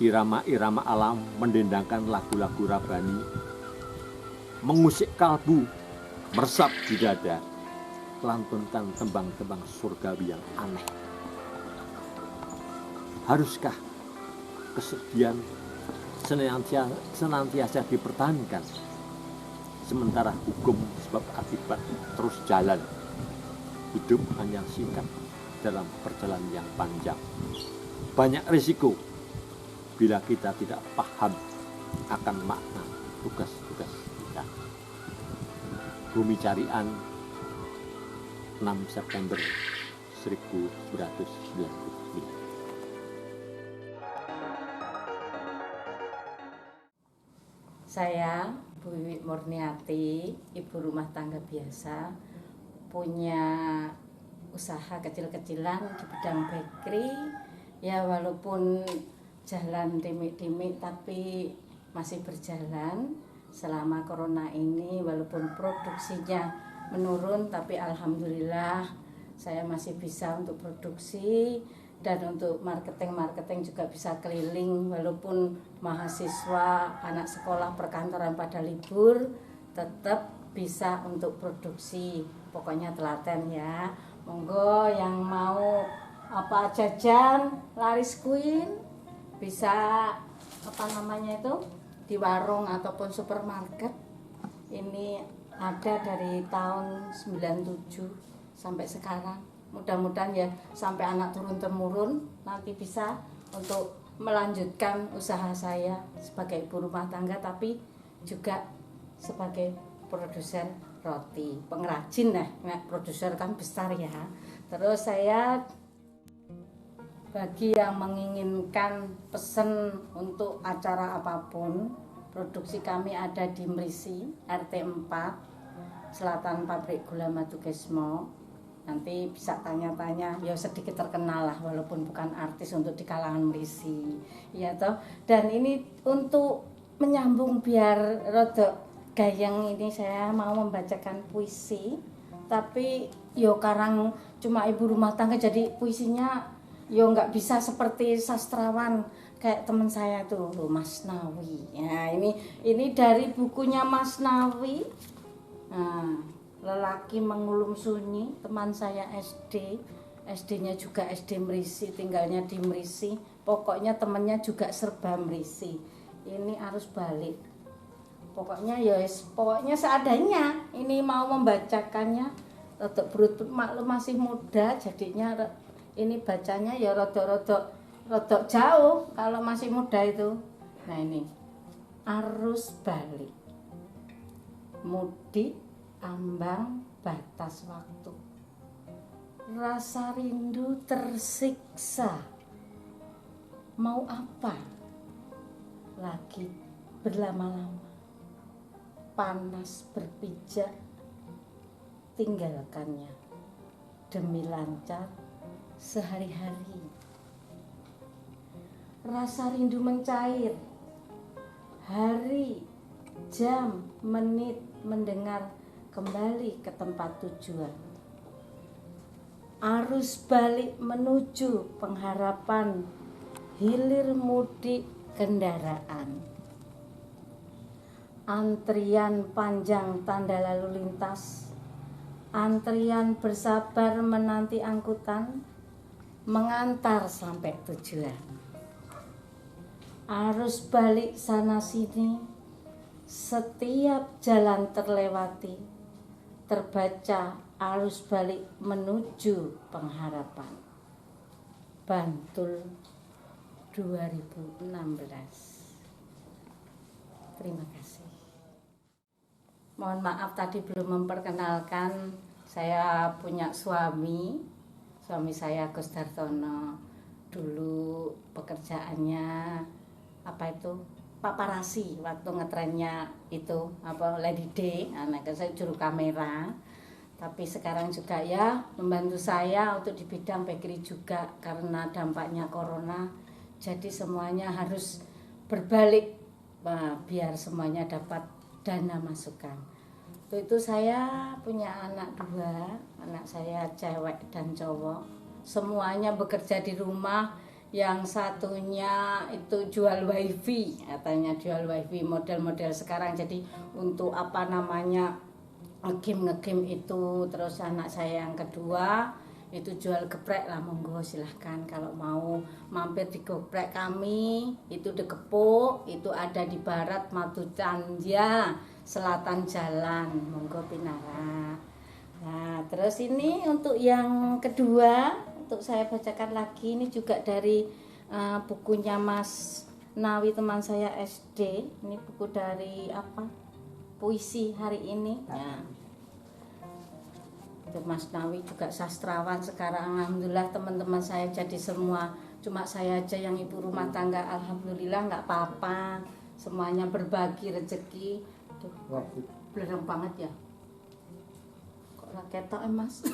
Irama-irama alam mendendangkan lagu-lagu rabani, mengusik kalbu, meresap di dada, lantunkan tembang-tembang surgawi yang aneh. Haruskah kesedihan senantiasa dipertahankan, sementara hukum sebab akibat terus jalan? Hidup hanya singkat dalam perjalanan yang panjang. Banyak risiko bila kita tidak paham akan makna tugas-tugas kita. Bumi Carian, 6 September 1999. Saya Bu Wiwit Murniati, ibu rumah tangga biasa, punya usaha kecil-kecilan di bidang bakery. Ya walaupun jalan timik-timik tapi masih berjalan selama corona ini. Walaupun produksinya menurun tapi alhamdulillah saya masih bisa untuk produksi. Dan untuk marketing juga bisa keliling, walaupun mahasiswa, anak sekolah, perkantoran pada libur, tetap bisa untuk produksi. Pokoknya telaten ya. Monggo yang mau apa jajan laris queen bisa di warung ataupun supermarket. Ini ada dari tahun 97 sampai sekarang. Mudah-mudahan ya sampai anak turun-temurun nanti bisa untuk melanjutkan usaha saya sebagai ibu rumah tangga, tapi juga sebagai produsen roti, pengrajin produser kan besar ya. Terus saya bagi yang menginginkan pesen untuk acara apapun, produksi kami ada di Mrisi, RT 4, Selatan Pabrik Gula Madu Gesmo. Nanti bisa tanya-tanya, ya sedikit terkenal lah walaupun bukan artis untuk di kalangan Mrisi. Ya toh. Dan ini untuk menyambung biar rodok gayeng ini saya mau membacakan puisi. Tapi yo karang cuma ibu rumah tangga jadi puisinya yo nggak bisa seperti sastrawan kayak teman saya tuh Masnawi. Ya ini dari bukunya Masnawi. Nah, Lelaki Mengulum Sunyi, teman saya SD, SD-nya juga SD Mrisi, tinggalnya di Mrisi. Pokoknya temennya juga serba Mrisi. Ini harus balik. Pokoknya pokoknya seadanya. Ini mau membacakannya rodok berut maklum masih muda, jadinya ini bacanya ya rodok jauh kalau masih muda itu. Nah ini arus balik, mudik ambang batas waktu, rasa rindu tersiksa, mau apa lagi berlama-lama, panas berpijak, tinggalkannya demi lancar sehari-hari. Rasa rindu mencair, hari, jam, menit mendengar kembali ke tempat tujuan. Arus balik menuju pengharapan, hilir mudik kendaraan. Antrian panjang tanda lalu lintas, antrian bersabar menanti angkutan, mengantar sampai tujuan. Arus balik sana sini, setiap jalan terlewati, terbaca arus balik menuju pengharapan. Bantul 2016. Terima kasih. Mohon maaf tadi belum memperkenalkan, saya punya suami saya Agus Dartono. Dulu pekerjaannya paparasi, waktu ngetrennya itu Lady D, anak saya juru kamera. Tapi sekarang juga ya membantu saya untuk di bidang bakery juga karena dampaknya corona. Jadi semuanya harus berbalik biar semuanya dapat dana masukan. Itu saya punya anak 2, anak saya cewek dan cowok. Semuanya bekerja di rumah. Yang satunya itu jual wifi, katanya jual wifi model-model sekarang. Jadi untuk apa namanya ngegame itu. Terus anak saya yang kedua itu jual geprek lah, monggo silahkan kalau mau mampir di geprek kami. Itu di Kepuk, itu ada di barat Matucanja, selatan jalan, monggo pinara. Nah terus ini untuk yang kedua, untuk saya bacakan lagi, ini juga dari bukunya Mas Nawi, teman saya SD. Ini buku dari apa? Puisi hari ini. Ya. Itu Mas Nawi juga sastrawan sekarang. Alhamdulillah teman-teman saya jadi semua. Cuma saya aja yang ibu rumah tangga. Alhamdulillah nggak apa-apa. Semuanya berbagi rezeki. Tuh, belerang banget ya. Kok raketok Mas?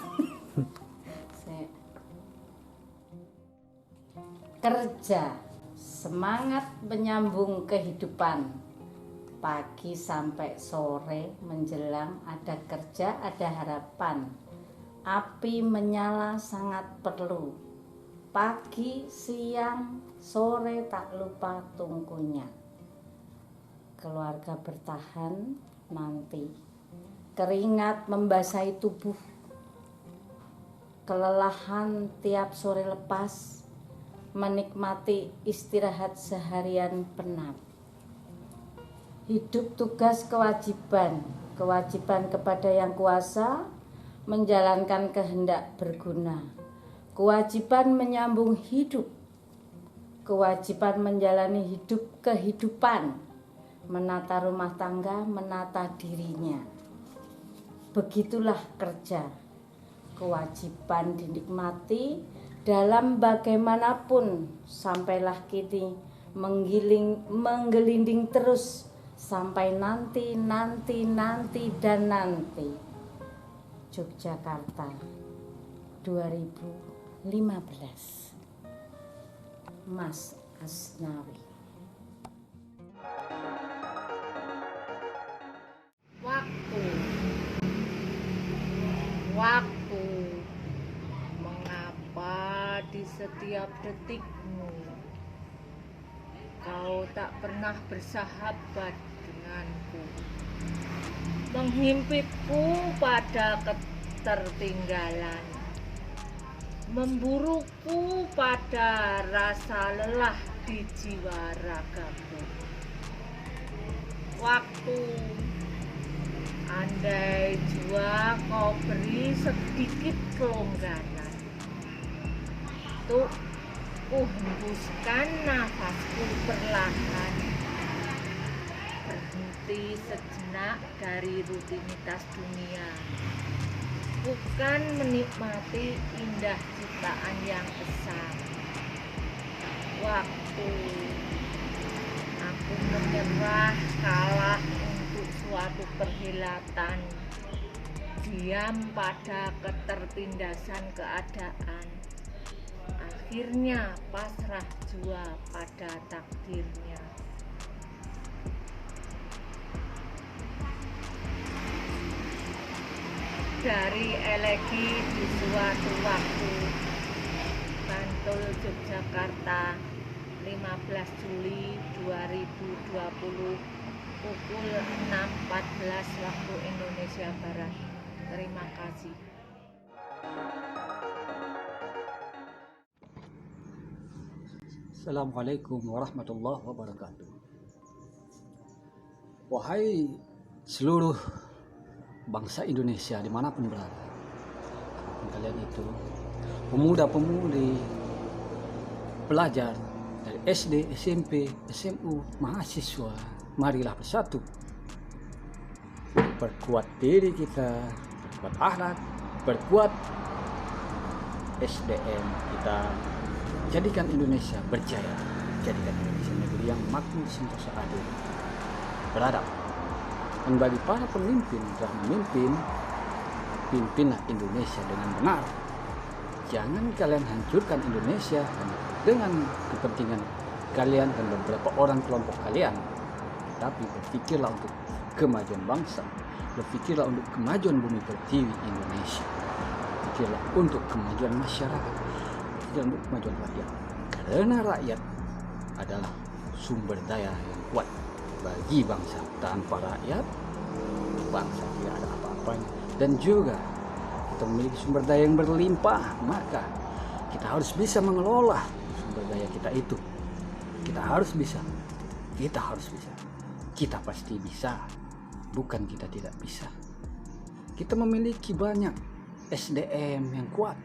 Kerja, semangat menyambung kehidupan. Pagi sampai sore menjelang ada kerja, ada harapan. Api menyala sangat perlu. Pagi, siang, sore tak lupa tungkunya. Keluarga bertahan nanti. Keringat membasahi tubuh. Kelelahan tiap sore lepas. Menikmati istirahat seharian penat. Hidup tugas kewajiban, kewajiban kepada yang kuasa, menjalankan kehendak berguna. Kewajiban menyambung hidup, kewajiban menjalani hidup kehidupan, menata rumah tangga, menata dirinya. Begitulah kerja, kewajiban dinikmati dalam bagaimanapun, sampailah kini menggelinding terus sampai nanti dan nanti. Yogyakarta 2015. Mas Asnawi. Waktu mengapa di setiap detikmu kau tak pernah bersahabat denganku, menghimpitku pada ketertinggalan, memburuku pada rasa lelah di jiwa ragaku. Waktu, andai jua kau beri sedikit kelonggaran, untuk kuhembuskan nafasku perlahan, berhenti sejenak dari rutinitas dunia, bukan menikmati indah ciptaan yang besar. Waktu, aku menyerah kalah untuk suatu perhelatan, diam pada ketertindasan keadaan, akhirnya pasrah jua pada takdirnya. Dari elegi di suatu waktu, Bantul, Yogyakarta, 15 Juli 2020, pukul 6.14 waktu Indonesia Barat. Terima kasih. Assalamualaikum warahmatullahi wabarakatuh. Wahai seluruh bangsa Indonesia dimanapun berada, apapun kalian itu, pemuda-pemudi, pelajar dari SD, SMP, SMU, mahasiswa, marilah bersatu, perkuat diri kita, perkuat akhlak, perkuat SDM kita, jadikan Indonesia berjaya, jadikan Indonesia negeri yang makmur, sentosa, adil, beradab. Dan bagi para pemimpin telah memimpin, pimpinlah Indonesia dengan benar. Jangan kalian hancurkan Indonesia dengan kepentingan kalian dan beberapa orang kelompok kalian. tapi berpikirlah untuk kemajuan bangsa, berpikirlah untuk kemajuan bumi pertiwi Indonesia, berpikirlah untuk kemajuan masyarakat, berpikirlah untuk kemajuan rakyat. Karena rakyat adalah sumber daya yang kuat bagi bangsa. Tanpa rakyat, bangsa tidak ada apa-apanya. Dan juga kita memiliki sumber daya yang berlimpah, maka kita harus bisa mengelola sumber daya kita itu. Kita harus bisa. Kita pasti bisa, bukan kita tidak bisa. Kita memiliki banyak SDM yang kuat,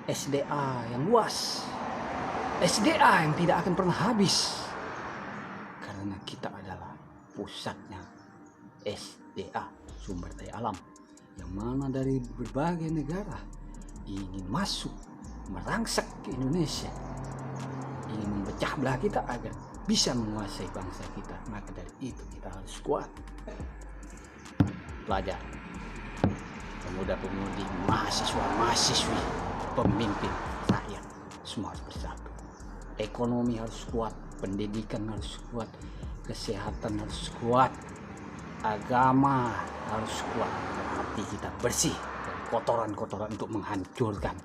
SDA yang luas, SDA yang tidak akan pernah habis, karena kita adalah pusatnya SDA, sumber daya alam, yang mana dari berbagai negara ingin masuk merangsek ke Indonesia, ingin memecah belah kita agar bisa menguasai bangsa kita. Maka dari itu kita harus kuat. Pelajar, pemuda-pemudi, mahasiswa-mahasiswi, pemimpin, rakyat, semua harus bersatu. Ekonomi harus kuat, pendidikan harus kuat, kesehatan harus kuat, agama harus kuat, hati kita bersih dari kotoran-kotoran untuk menghancurkan,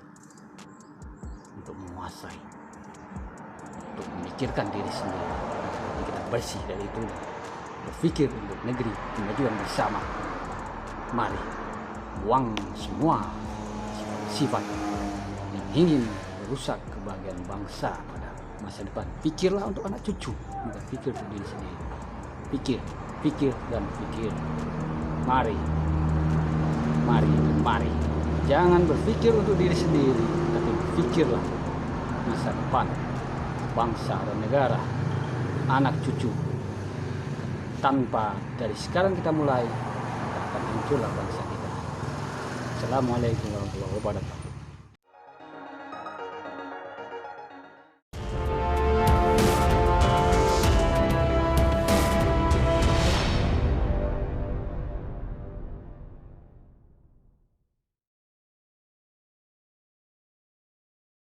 untuk menguasai, untuk memikirkan diri sendiri. Jadi kita bersih dari itu, berpikir untuk negeri, kemajuan bersama. Mari buang semua sifat yang ingin merusak kebahagiaan bangsa pada masa depan. Pikirlah untuk anak cucu, bukan pikir untuk diri sendiri. Pikir dan pikir. Mari. Jangan berpikir untuk diri sendiri, tapi pikirlah masa depan bangsa dan negara, anak cucu. Tanpa dari sekarang kita mulai, akan hancurlah bangsa kita. Assalamualaikum warahmatullahi wabarakatuh.